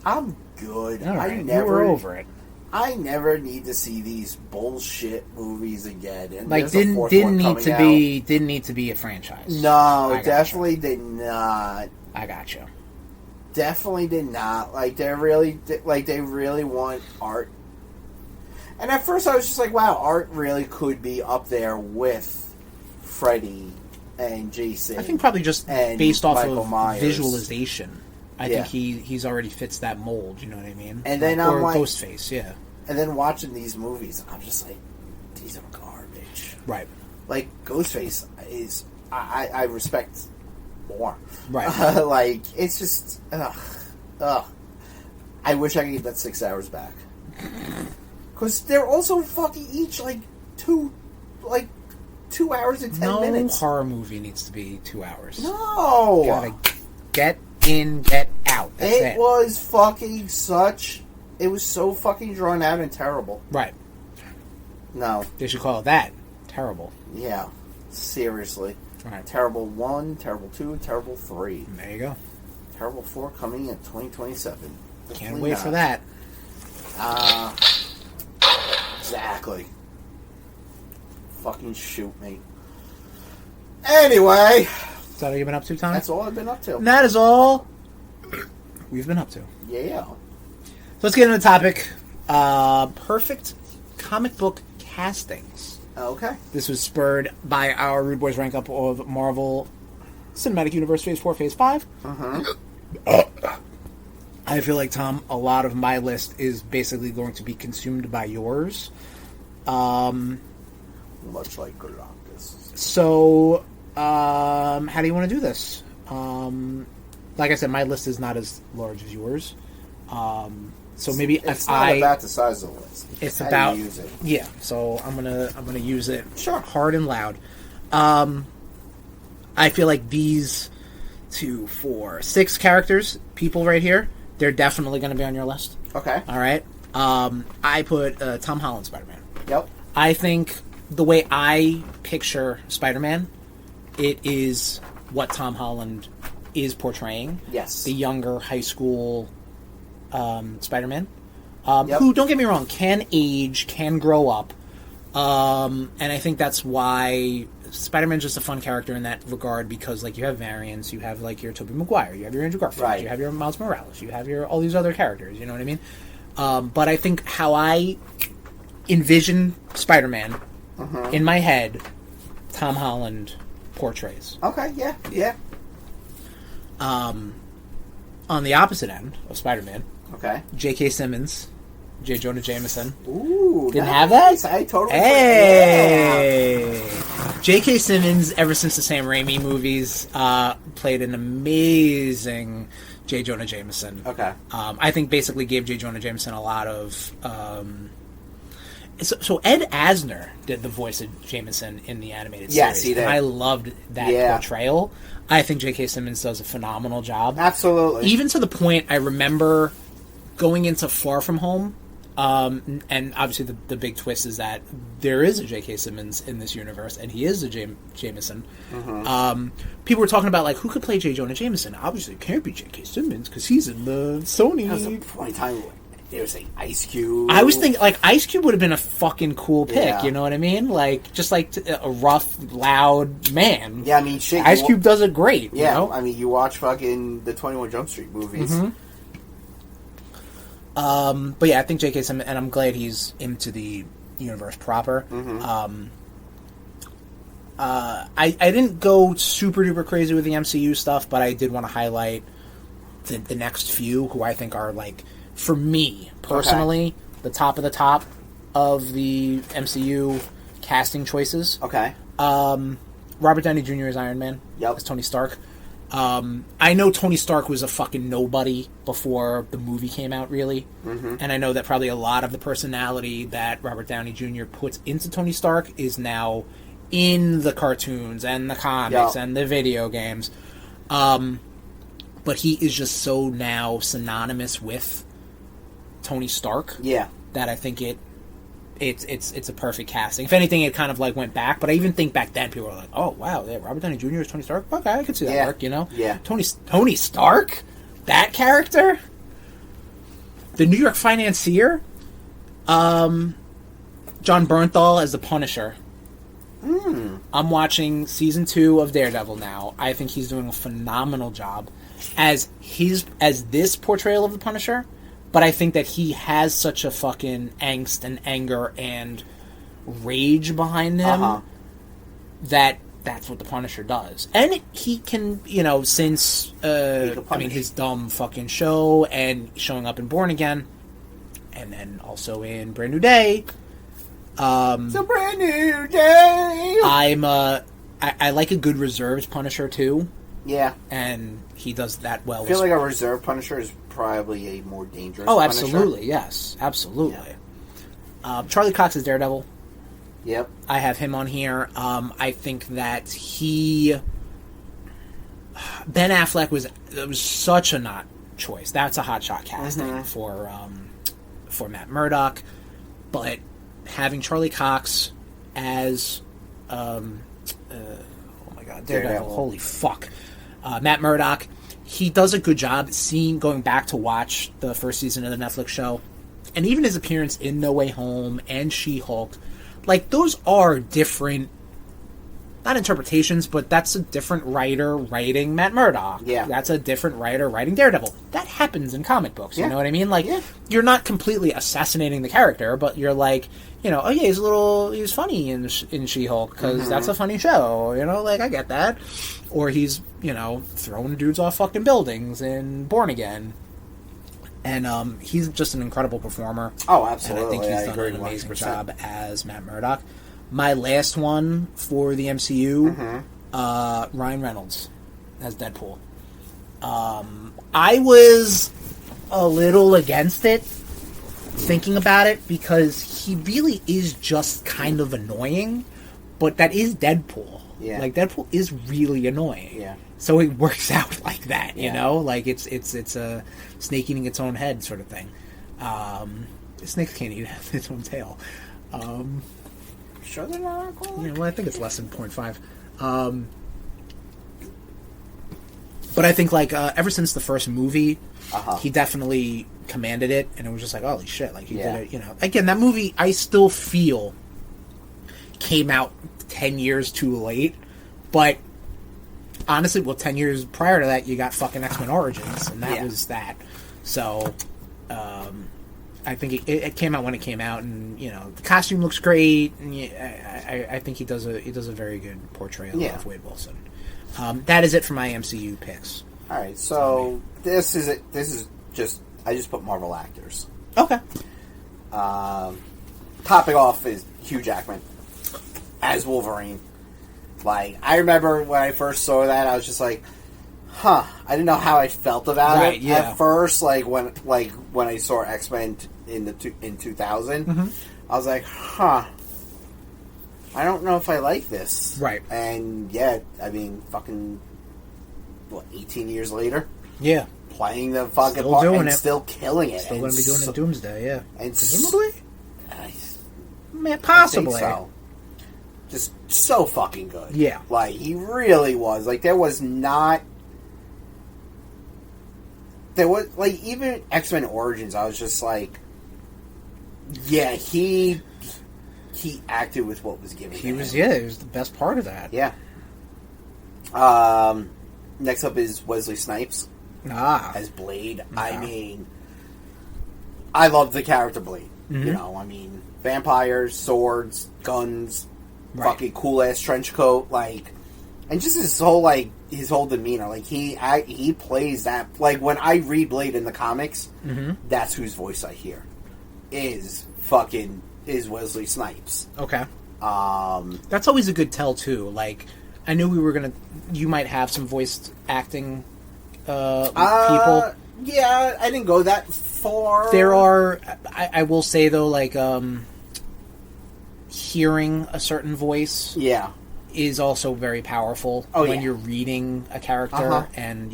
I'm good. All right, you were over it. I never need to see these bullshit movies again. And like didn't need to be a franchise. No, definitely did not. I got you. Definitely did not. Like they really want art. And at first I was just like, wow, art really could be up there with Freddy and Jason. I think probably just based off Michael of Myers. Visualization. I think he's already fits that mold, you know what I mean? And then or I'm like, Ghostface, yeah. And then watching these movies, I'm just like, these are garbage. Right. Like, Ghostface is, I respect more. Right. Like, it's just, ugh. I wish I could get that 6 hours back. Because they're also fucking each, like, 2 hours and 10 minutes. No horror movie needs to be 2 hours. No! You gotta get in, get out. That's it. It was fucking it was so fucking drawn out and terrible. Right. No. They should call it that. Terrible. Yeah. Seriously. Right. Terrible 1, Terrible 2, Terrible 3. There you go. Terrible 4 coming in 2027. Can't wait for that. Exactly. Fucking shoot me. Anyway. Is that all you've been up to, Tommy? That's all I've been up to. And that is all we've been up to. Yeah. So let's get into the topic. Perfect comic book castings. Okay. This was spurred by our RudeBoyz rank up of Marvel Cinematic Universe Phase 4, Phase 5. I feel like, Tom, a lot of my list is basically going to be consumed by yours. Much like Galactus. So, how do you want to do this? Like I said, my list is not as large as yours. So maybe it's not about the size of the list. It's how about you use it. Yeah. So I'm gonna use it hard and loud. I feel like these 2, 4, 6 people right here, they're definitely going to be on your list. Okay. All right. I put Tom Holland Spider-Man. Yep. I think the way I picture Spider-Man, it is what Tom Holland is portraying. Yes. The younger high school Spider-Man. Who, don't get me wrong, can age, can grow up. And I think that's why Spider-Man's just a fun character in that regard, because like you have variants, you have like your Tobey Maguire, you have your Andrew Garfield, you have your Miles Morales, you have your all these other characters, you know what I mean? But I think how I envision Spider-Man in my head, Tom Holland portrays. Okay, yeah. On the opposite end of Spider-Man, okay, J.K. Simmons, J. Jonah Jameson. Ooh, didn't have that? I totally. Hey, J.K. Simmons. Ever since the Sam Raimi movies, played an amazing J. Jonah Jameson. Okay. I think basically gave J. Jonah Jameson a lot of. So Ed Asner did the voice of Jameson in the animated series. Yes, he did. And I loved that portrayal. I think J.K. Simmons does a phenomenal job. Absolutely. Even to the point I remember going into Far From Home. And obviously the big twist is that there is a J.K. Simmons in this universe, and he is a Jameson. People were talking about, like, who could play J. Jonah Jameson? Obviously, it can't be J.K. Simmons, because he's in the Sony. There was a point in time where there's an Ice Cube. I was thinking, like, Ice Cube would have been a fucking cool pick, you know what I mean? Like, just like a rough, loud man. Yeah, I mean, shit. Ice Cube does it great, yeah, you know? I mean, you watch fucking the 21 Jump Street movies. But yeah, I think J.K. Simmons, and I'm glad he's into the universe proper. I didn't go super duper crazy with the MCU stuff, but I did want to highlight the next few who I think are, like, for me personally, the top of the MCU casting choices. Okay. Robert Downey Jr. is Iron Man. Yep. As Tony Stark. I know Tony Stark was a fucking nobody before the movie came out, really. And I know that probably a lot of the personality that Robert Downey Jr. puts into Tony Stark is now in the cartoons and the comics and the video games. But he is just so now synonymous with Tony Stark. Yeah. That I think it's a perfect casting. If anything, it kind of like went back. But I even think back then people were like, "Oh wow, yeah, Robert Downey Jr. is Tony Stark." Okay, I could see that work. You know? Yeah. Tony Stark, that character, the New York financier, John Bernthal as the Punisher. I'm watching season 2 of Daredevil now. I think he's doing a phenomenal job as this portrayal of the Punisher. But I think that he has such a fucking angst and anger and rage behind him that's what the Punisher does. And he can, since his dumb fucking show and showing up in Born Again, and then also in Brand New Day. It's a brand new day. I like a good reserves Punisher too. Yeah, and he does that well. I feel like a reserve Punisher is probably a more dangerous. Oh, Punisher. absolutely, yes, absolutely. Yeah. Charlie Cox is Daredevil. Yep, I have him on here. I think that Ben Affleck was such a not choice. That's a hot shot casting for Matt Murdock, but having Charlie Cox as oh my god, Daredevil. Holy fuck, Matt Murdock, he does a good job. Going back to watch the first season of the Netflix show, and even his appearance in No Way Home and She-Hulk, like those are different, not interpretations, but that's a different writer writing Matt Murdock. Yeah. That's a different writer writing Daredevil. That happens in comic books, you know what I mean? Like, you're not completely assassinating the character, but you're like, oh yeah, he's funny in She-Hulk, because that's a funny show, like, I get that. Or he's, throwing dudes off fucking buildings in Born Again. And he's just an incredible performer. Oh, absolutely. And I think he's done an amazing job as Matt Murdock. My last one for the MCU, Ryan Reynolds as Deadpool. I was a little against it, thinking about it, because he really is just kind of annoying, but that is Deadpool. Yeah. Like, Deadpool is really annoying. Yeah. So it works out like that, you know? Like, it's a snake eating its own head sort of thing. Snakes can't eat its own tail. Sure they're not alcoholic? Yeah, well, I think it's less than 0.5. But I think, like, ever since the first movie, he definitely commanded it, and it was just like, holy shit, like, he did it, Again, that movie, I still feel, came out 10 years too late, but honestly, 10 years prior to that, you got fucking X-Men Origins, and that was that. So, I think it came out when it came out, and the costume looks great. And I think he does a very good portrayal of Wade Wilson. That is it for my MCU picks. All right, so this is it. This is just I just put Marvel actors. Okay. Topping off is Hugh Jackman as Wolverine. Like, I remember when I first saw that, I was just like, I didn't know how I felt about it at first. Like when I saw X-Men in 2000, I was like, I don't know if I like this. Right. And fucking 18 years later, playing the fucking still part doing and it. still killing it. Still going to be doing it in Doomsday, and presumably. Possibly. I think so. Just so fucking good. Yeah. Like, he really was. Like, there was, like, even X-Men Origins, I was just like, he acted with what was given to him. He was the best part of that. Yeah. Next up is Wesley Snipes as Blade. I mean, I love the character Blade. Vampires, swords, guns, fucking cool ass trench coat, like, and just his whole demeanor. Like, he plays that. Like, when I read Blade in the comics, that's whose voice I hear is Wesley Snipes. Okay. That's always a good tell too. Like, I knew you might have some voice acting people. Yeah, I didn't go that far. There are, I will say though, like, hearing a certain voice is also very powerful when you're reading a character, and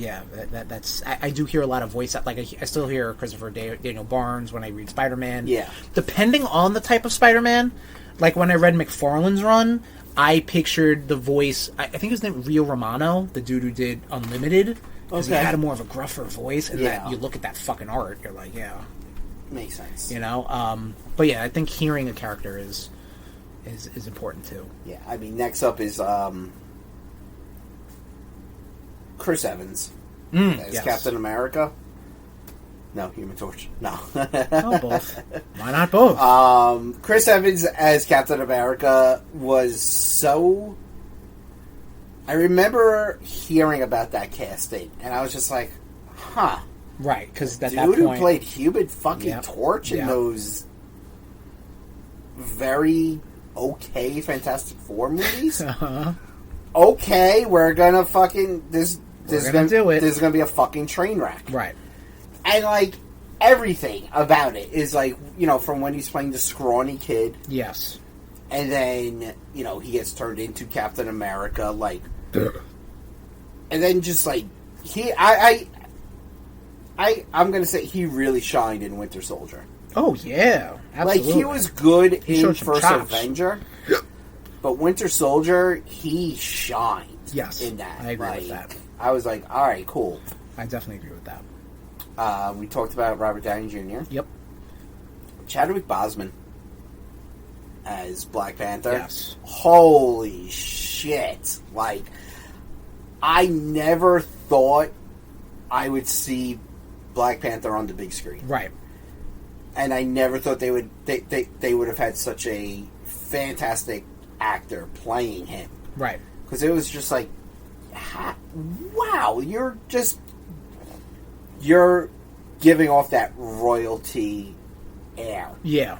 that's I do hear a lot of voice, like I still hear Christopher Daniel Barnes when I read Spider-Man. Yeah, depending on the type of Spider-Man, like when I read McFarlane's run, I pictured the voice. I think his name Rio Romano, the dude who did Unlimited, because he had a more of a gruffer voice, and that you look at that fucking art, you're like, makes sense. You know, but yeah, I think hearing a character is important too. Yeah, I mean, next up is Chris Evans as Captain America. No, Human Torch. No. Oh, both. Why not both? Chris Evans as Captain America was so... I remember hearing about that casting, and I was just like, huh. Right, because at dude that point... who played Human fucking Torch in those very okay Fantastic Four movies? Okay, we're gonna fucking... This is gonna be a fucking train wreck. Right. And, like, everything about it is, like, you know, from when he's playing the scrawny kid. Yes. And then, you know, he gets turned into Captain America, like... And then just, like, I'm gonna say he really shined in Winter Soldier. Oh, yeah. Absolutely. Like, he was good in First Avenger. But Winter Soldier, he shined in that. I agree with that. I was like, alright, cool. I definitely agree with that. We talked about Robert Downey Jr. Yep. Chadwick Boseman as Black Panther. Yes. Holy shit. Like, I never thought I would see Black Panther on the big screen. Right. And I never thought they would have had such a fantastic actor playing him. Right. Because it was just like, wow, you're giving off that royalty air. Yeah.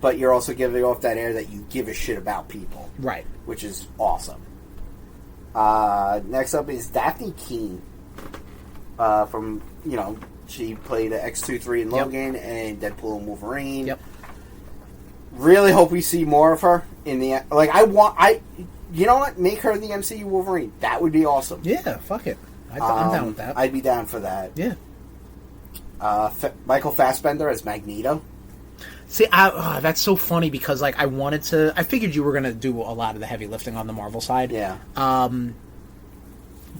But you're also giving off that air that you give a shit about people. Right. Which is awesome. Next up is Daphne Keane. From, you know, she played X-23 in Logan and Deadpool and Wolverine. Yep. Really hope we see more of her in the... Like, you know what? Make her the MCU Wolverine. That would be awesome. Yeah, fuck it. I'm down with that. I'd be down for that. Yeah. Michael Fassbender as Magneto. See, that's so funny because, like, I figured you were going to do a lot of the heavy lifting on the Marvel side. Yeah.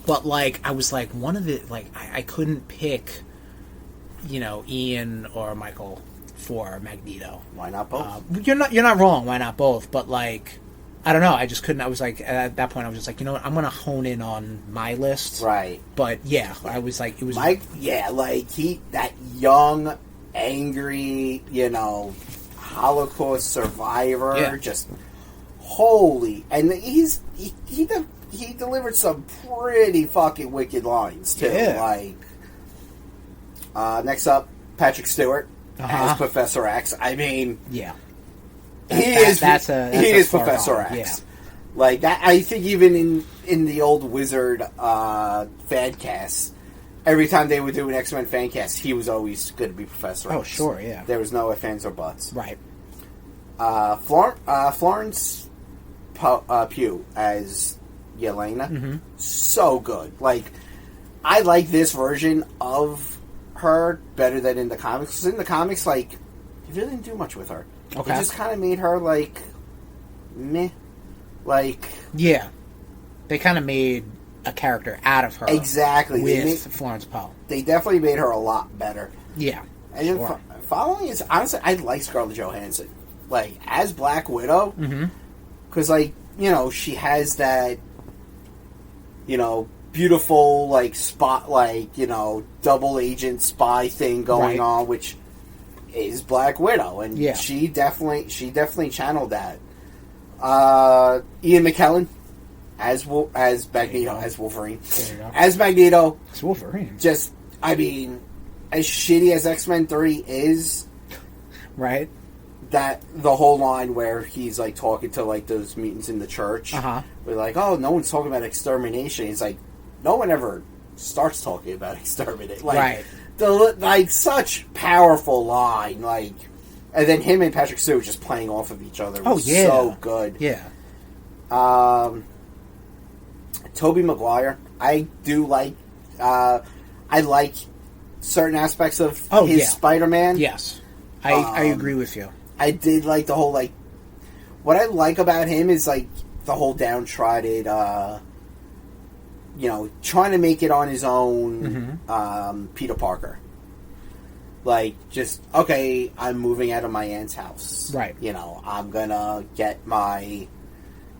But, like, I was like, I couldn't pick, you know, Ian or Michael for Magneto. Why not both? You're not wrong. Why not both? But, like, I don't know. I just couldn't. I was like, at that point, I was just like, you know what? I'm going to hone in on my list. Right. But, yeah, I was like, it was... Mike, yeah, like, that young, angry, you know, Holocaust survivor, just holy... And he delivered some pretty fucking wicked lines, too. Yeah. Like, next up, Patrick Stewart as Professor X. I mean... Yeah. He is Professor X. Yeah. Like, that, I think even in the old Wizard fan cast, every time they would do an X-Men fan cast, he was always going to be Professor X. Oh, sure, yeah. There was no ifs, ands, or buts. Right. Florence Pugh as Yelena. Mm-hmm. So good. Like, I like this version of her better than in the comics. Because in the comics, like, you really didn't do much with her. Okay. It just kind of made her, like, meh. Like... Yeah. They kind of made a character out of her. Exactly. With Florence Pugh. They definitely made her a lot better. Yeah. And then following is, honestly, I like Scarlett Johansson. Like, as Black Widow. Because, like, you know, she has that, you know, beautiful, like, spot, like, you know, double agent spy thing going on, which is Black Widow. And she definitely channeled that. Ian McKellen as Magneto, as Wolverine. As Magneto. It's Wolverine. Just, I mean, as shitty as X-Men 3 is... Right. That, the whole line where he's, like, talking to, like, those mutants in the church. We're like, oh, no one's talking about extermination. It's like, no one ever starts talking about extermination. Like, like, such powerful line, like... And then him and Patrick Stewart just playing off of each other was so good. Yeah. Tobey Maguire. I do like. I like certain aspects of his Spider-Man. Yes, I agree with you. I did like the whole like. What I like about him is like the whole downtrodden, trying to make it on his own. Peter Parker. Like, just, okay, I'm moving out of my aunt's house. Right. I'm gonna get my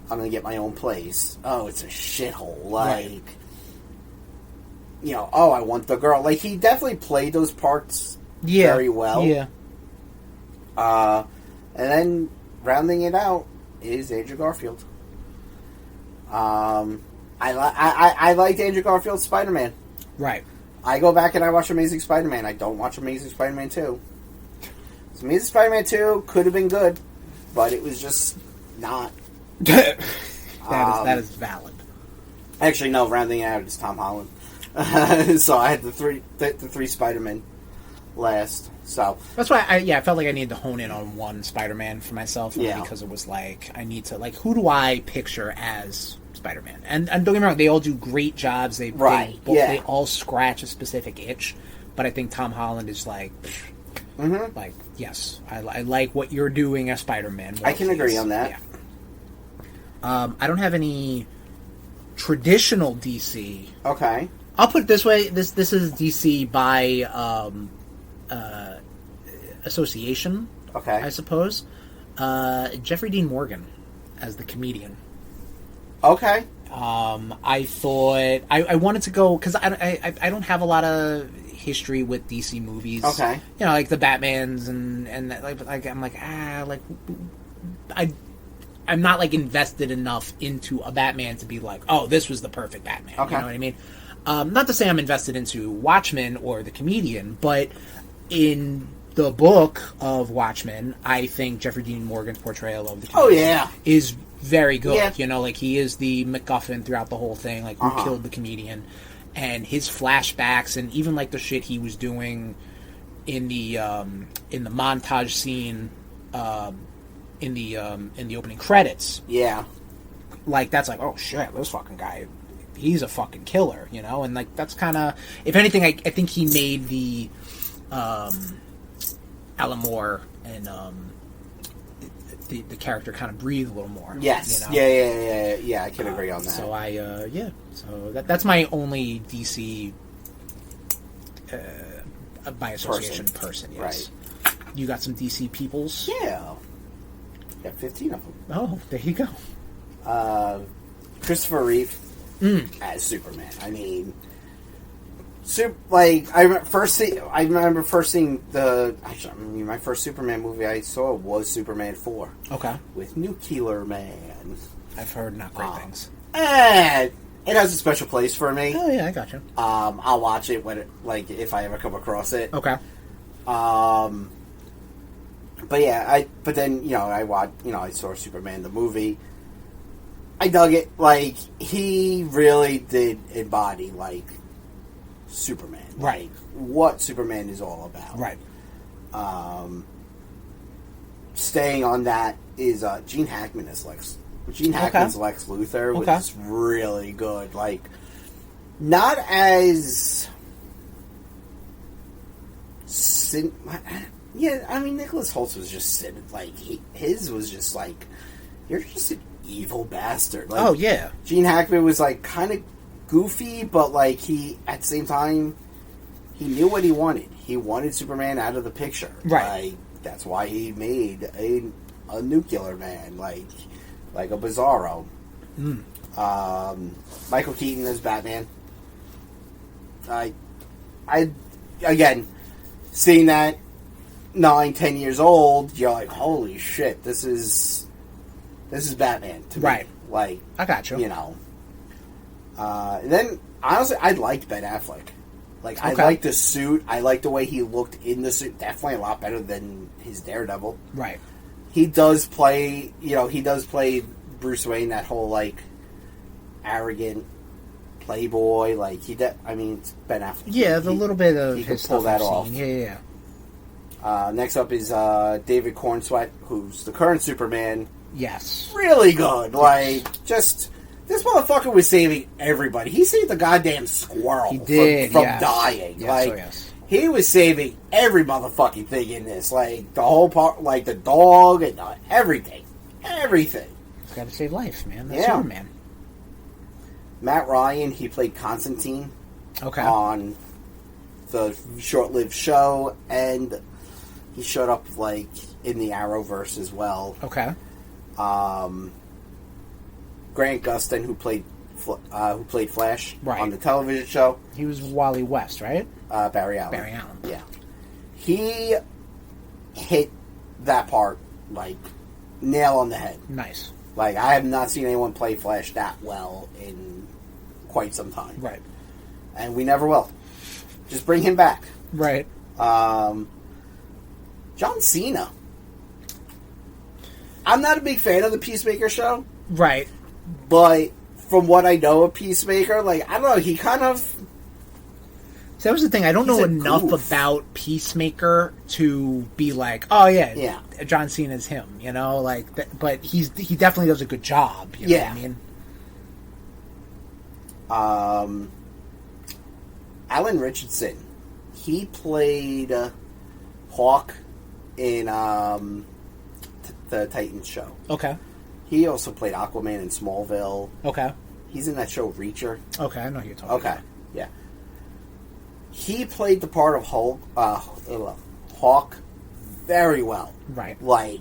own place. Oh, it's a shithole. Like, I want the girl. Like, he definitely played those parts very well. Yeah. And then, rounding it out, is Andrew Garfield. I liked Andrew Garfield's Spider-Man. Right. I go back and I watch Amazing Spider-Man. I don't watch Amazing Spider-Man 2. Amazing Spider-Man 2 could have been good, but it was just not. that is valid. Actually, no, rounding out is Tom Holland. So I had the three Spider-Men last. So that's why I felt like I needed to hone in on one Spider-Man for myself. Because it was like, I need to, like, who do I picture as Spider-Man? And don't get me wrong, they all do great jobs. They all scratch a specific itch. But I think Tom Holland is like, like, yes, I like what you're doing as Spider-Man. I can agree on that. Yeah. I don't have any traditional DC. Okay. I'll put it this way: this is DC by association. Okay. I suppose. Jeffrey Dean Morgan as the comedian. Okay. I thought I wanted to go because I don't have a lot of history with DC movies. Okay. Like the Batmans and I'm not like invested enough into a Batman to be like, oh, this was the perfect Batman. Okay. You know what I mean? Not to say I'm invested into Watchmen or the comedian, but in the book of Watchmen, I think Jeffrey Dean Morgan's portrayal of the comedian is very good. Yeah. Like he is the MacGuffin throughout the whole thing, like who killed the comedian, and his flashbacks, and even like the shit he was doing in the montage scene, in the opening credits. Yeah. Like that's like, oh shit, this fucking guy, he's a fucking killer, and like that's kind of, if anything, I think he made the Alan Moore and the character kind of breathe a little more. Yes. Yeah. I can agree on that. So so that's my only DC by association person. Yes. Right. You got some DC peoples? Yeah. Got 15 of them. Oh, there you go. Christopher Reeve as Superman. I mean, I remember first seeing my first Superman movie I saw was Superman 4. Okay. With Nuclear Man. I've heard not great things. And it has a special place for me. Oh yeah, I gotcha. I'll watch it if I ever come across it. Okay. But then I saw Superman the movie. I dug it. Like, he really did embody Superman. Right. Like, what Superman is all about. Right. Staying on that is Gene Hackman as Lex. Gene Hackman's Lex Luthor was really good. Like, not as Nicholas Hoult was just his was just like, you're just an evil bastard. Like, oh yeah. Gene Hackman was kind of goofy, but he at the same time he knew what he wanted. He wanted Superman out of the picture. Right. That's why he made a Nuclear Man, like a Bizarro. Michael Keaton as Batman. I again, seeing that 9-10 years old, you're like, holy shit, this is Batman to me. Right. Like, I got you. And then honestly, I liked Ben Affleck. Like, I liked the suit. I liked the way he looked in the suit. Definitely a lot better than his Daredevil. Right. He does play. He does play Bruce Wayne. That whole arrogant playboy. It's Ben Affleck. Yeah, the little bit of he his can pull that off. Yeah. Next up is David Cornsweet, who's the current Superman. Yes. Really good. Like, just... This motherfucker was saving everybody. He saved the goddamn squirrel He did, from yes. dying. Yes, like, oh yes. he was saving every motherfucking thing in this. Like, the whole part, like, the dog and everything. Everything. Gotta save life, man. That's Yeah. Superman. Matt Ryan, he played Constantine Okay. on the short-lived show, and he showed up, like, in the Arrowverse as well. Okay. Grant Gustin, who played Flash Right. on the television show. He was Wally West, right? Barry Allen. Barry Allen. Yeah. He hit that part, like, nail on the head. Nice. Like, I have not seen anyone play Flash that well in quite some time. Right. And we never will. Just bring him back. Right. John Cena. I'm not a big fan of the Peacemaker show, Right. but from what I know of Peacemaker, like, I don't know, he kind of... So that was the thing. I don't He's know a enough goof. about Peacemaker to be like, oh yeah, Yeah. John Cena's him, you know, like. But he definitely does a good job. You know what I mean, Alan Richardson. He played Hawk in the Titans show. okay, He also played Aquaman in Smallville. okay, He's in that show Reacher. okay. I know who you're talking. Okay, about. yeah. He played the part of Hawk very well. Right. Like,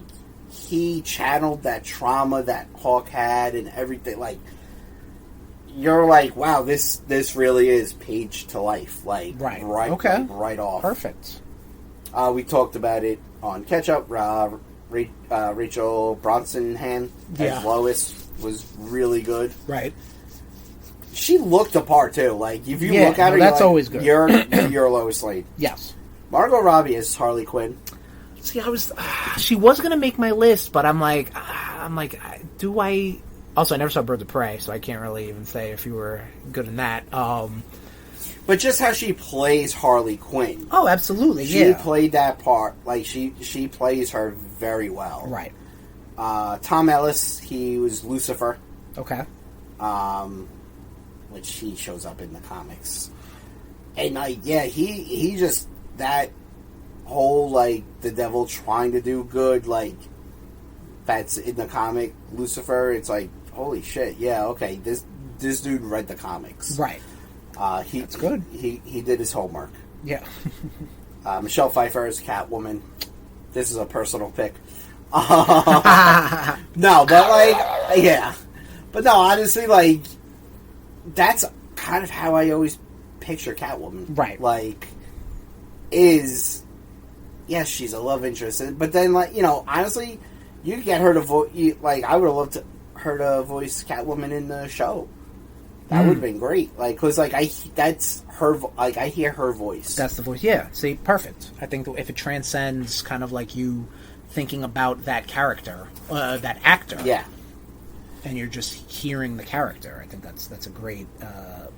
he channeled that trauma that Hawk had and everything. Like, you're like, wow, this really is page to life. Like, Right. right, Okay. right off. Perfect. We talked about it on Catch Up. Rachel Brosnahan Yeah. as Lois was really good. Right. She looked the part too. Like, if you Yeah, look at her, no, that's you're like, always good. You're Lois Lane. Yes. Margot Robbie is Harley Quinn. See, she was gonna make my list, but I'm like, do I? Also, I never saw Birds of Prey, so I can't really even say if you were good in that. But just how she plays Harley Quinn. Oh, absolutely, She yeah. played that part. Like, she plays her very well. Right. Tom Ellis, he was Lucifer, Okay. which he shows up in the comics. And, like, yeah, he just, that whole, like, the devil trying to do good, like, that's in the comic Lucifer, it's like, holy shit, yeah, okay, this dude read the comics. Right. That's good. He did his homework. Yeah. Michelle Pfeiffer is Catwoman. This is a personal pick. No, but like, yeah. But no, honestly, like, that's kind of how I always picture Catwoman. Right. Like, yes, she's a love interest. But then, like, you know, honestly, you could get her to voice, like, I would have loved her to voice Catwoman in the show. That would have been great. Like, cause like, that's her, like, I hear her voice. That's the voice. Yeah. See, perfect. I think if it transcends kind of like you thinking about that character, that actor. Yeah. And you're just hearing the character. I think that's a great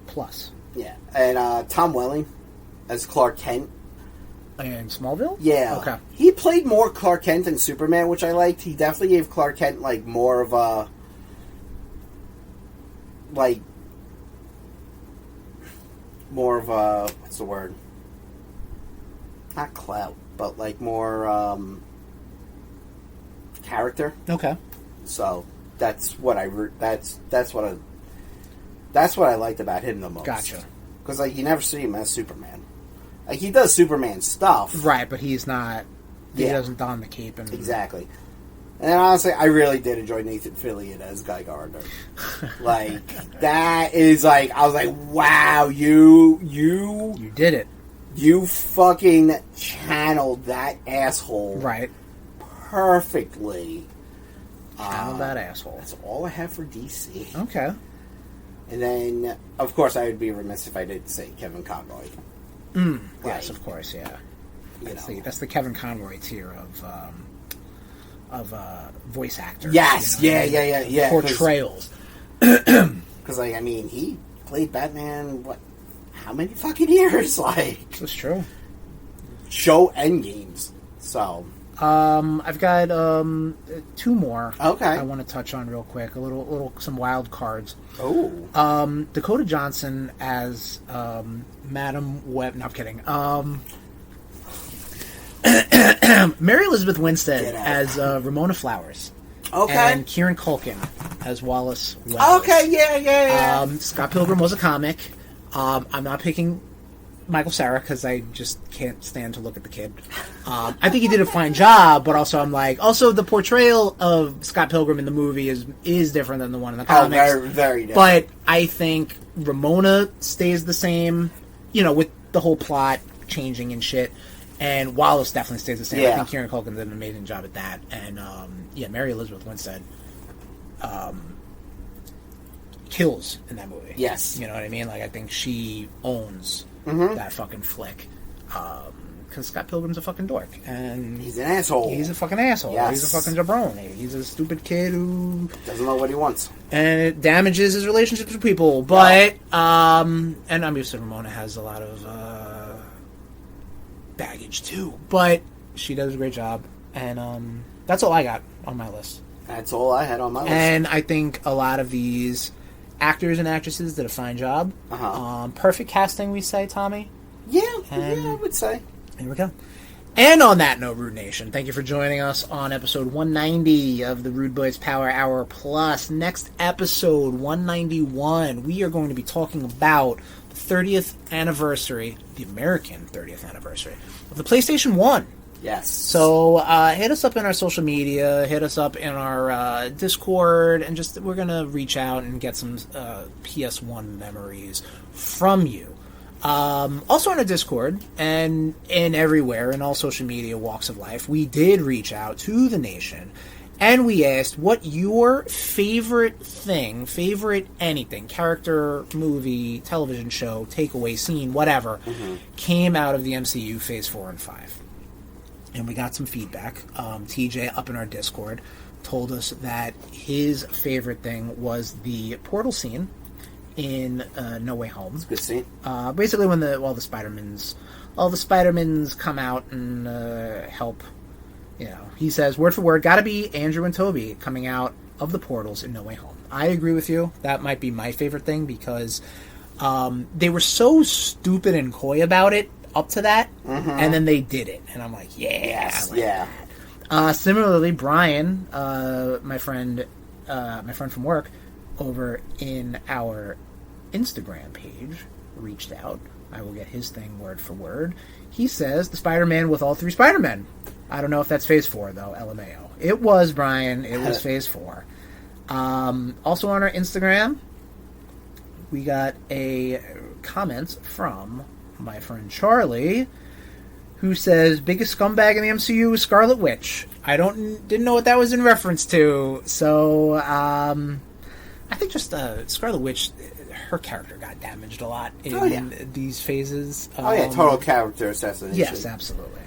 plus. Yeah. And Tom Welling as Clark Kent. In Smallville? Yeah. Okay. He played more Clark Kent than Superman, which I liked. He definitely gave Clark Kent, like, more of a, like, what's the word? Not clout, but, like, more, character. Okay. So, that's what I liked about him the most. Gotcha. Because, like, you never see him as Superman. Like, he does Superman stuff. Right, but he's not. He Yeah. doesn't don the cape and Exactly. And honestly, I really did enjoy Nathan Fillion as Guy Gardner. Like, that is like, I was like, wow, you did it. You fucking channeled that asshole Right. perfectly. Channel that asshole. That's all I have for DC. Okay. And then, of course, I would be remiss if I didn't say Kevin Conroy. Yes, of course, yeah. That's the Kevin Conroy tier of voice actors. Yes, you know, yeah. Portrayals. Because, like, I mean, he played Batman, how many fucking years? Like, That's true. show end games. So, I've got two more. Okay. I want to touch on real quick. Some wild cards. Oh. Dakota Johnson as Madam Web. No, I'm kidding. Mary Elizabeth Winstead as Ramona Flowers. Okay. And Kieran Culkin as Wallace Wells. Okay, yeah. Scott Pilgrim was a comic. I'm not picking Michael Cera because I just can't stand to look at the kid. I think he did a fine job, but also I'm like, also the portrayal of Scott Pilgrim in the movie is different than the one in the comics. Oh, very, very different. But I think Ramona stays the same, with the whole plot changing and shit. And Wallace definitely stays the same. Yeah. I think Kieran Culkin did an amazing job at that. And, Mary Elizabeth Winstead kills in that movie. Yes. You know what I mean? Like, I think she owns that fucking flick. Because Scott Pilgrim's a fucking dork. And he's an asshole. He's a fucking asshole. Yes. He's a fucking jabroni. He's a stupid kid who doesn't know what he wants. And it damages his relationships with people. But, and obviously Ramona has a lot of baggage too, but she does a great job, and that's all I got on my list. That's all I had on my list. And I think a lot of these actors and actresses did a fine job. Perfect casting, we say, Tommy. Yeah, I would say. Here we go. And on that note, Rude Nation, thank you for joining us on episode 190 of the RudeBoyz Power Hour Plus. Next episode, 191, we are going to be talking about the 30th anniversary, the American 30th anniversary, of the PlayStation 1. Yes. So hit us up in our social media, hit us up in our Discord, and we're going to reach out and get some PS1 memories from you. Also on our Discord and everywhere in all social media walks of life, we did reach out to the nation and we asked what your favorite anything, character, movie, television show, takeaway, scene, whatever, came out of the MCU Phase 4 and 5. And we got some feedback. TJ up in our Discord told us that his favorite thing was the portal scene in No Way Home. It's a good scene. Basically, when all the Spider-Mans come out and help, he says word for word, gotta be Andrew and Toby coming out of the portals in No Way Home. I agree with you. That might be my favorite thing because they were so stupid and coy about it up to that, and then they did it, and I'm like, yeah. Similarly, Brian, my friend from work, over in our Instagram page, reached out. I will get his thing word for word. He says the Spider-Man with all three Spider-Men. I don't know if that's Phase 4, though, LMAO. It was, Brian. It was Phase 4. Also on our Instagram, we got a comment from my friend Charlie, who says, biggest scumbag in the MCU is Scarlet Witch. I didn't know what that was in reference to, so, I think just Scarlet Witch, her character got damaged a lot in these phases. Total character assassination. Yes, absolutely.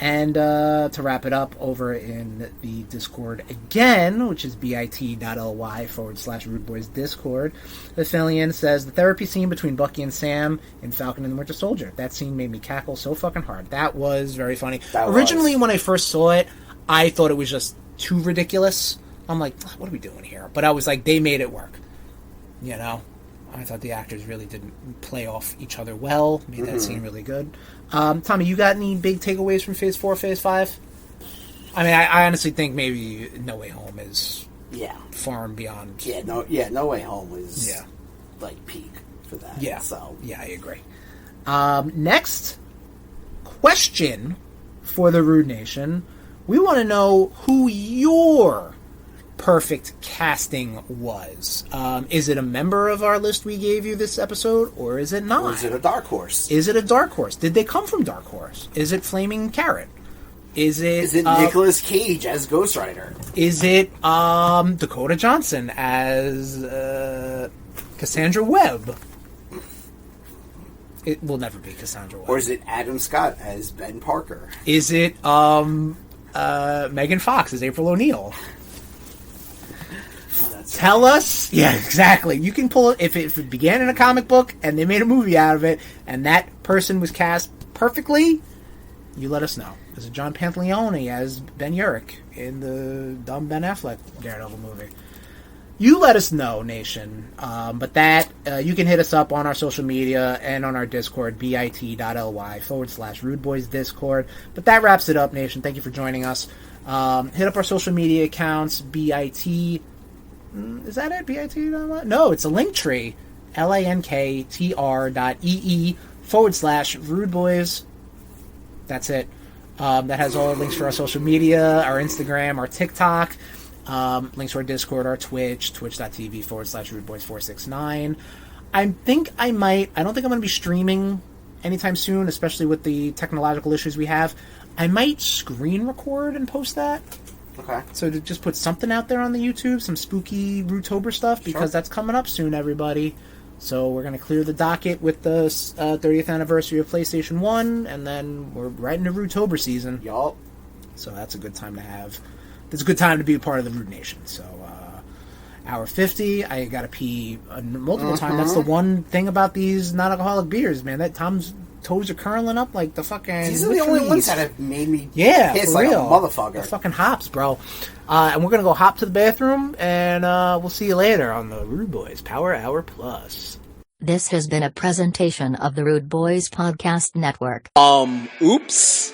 And to wrap it up, over in the Discord again, which is bit.ly/RudeBoyz Discord, the Fillion says, the therapy scene between Bucky and Sam in Falcon and the Winter Soldier. That scene made me cackle so fucking hard. That was very funny. Originally, when I first saw it, I thought it was just too ridiculous. I'm like, what are we doing here? But I was like, they made it work. I thought the actors really didn't play off each other well. Made that scene really good. Tommy, you got any big takeaways from Phase 4, Phase 5? I mean, I honestly think maybe No Way Home is far and beyond. No Way Home was like peak for that. Yeah, so I agree. Next question for the Rude Nation. We want to know who your perfect casting was. Is it a member of our list we gave you this episode, or is it not? Or is it a dark horse? Did they come from Dark Horse? Is it Flaming Carrot? Is it Nicolas Cage as Ghost Rider? Is it Dakota Johnson as Cassandra Webb? It will never be Cassandra Webb. Or is it Adam Scott as Ben Parker? Is it Megan Fox as April O'Neil? Tell us. Yeah, exactly. You can pull it if it began in a comic book and they made a movie out of it and that person was cast perfectly. You let us know. Is it John Pantaleone as Ben Urich in the dumb Ben Affleck Daredevil movie? You let us know, Nation. But that, you can hit us up on our social media and on our Discord, bit.ly/RudeBoyz Discord. But that wraps it up, Nation. Thank you for joining us. Hit up our social media accounts, bit. Is that it? bit.ly? No, it's a link tree. linktr.ee/RudeBoyz. That's it. That has all the links for our social media, our Instagram, our TikTok. Links to our Discord, our Twitch, twitch.tv/RudeBoyz469. I don't think I'm going to be streaming anytime soon, especially with the technological issues we have. I might screen record and post that. Okay. So to just put something out there on the YouTube, some spooky Rudetober stuff, because that's coming up soon, everybody. So we're going to clear the docket with the 30th anniversary of PlayStation 1, and then we're right into Rudetober season. Yup. So that's a good time to have. It's a good time to be a part of the RudeNation. So, hour 50, I got to pee multiple times. That's the one thing about these non-alcoholic beers, man. That Tom's toes are curling up like the fucking... These are the only ones that have made me piss for like real. a motherfucker. They're fucking hops, bro. And we're going to go hop to the bathroom, and we'll see you later on the RudeBoyz Power Hour Plus. This has been a presentation of the RudeBoyz Podcast Network. Oops.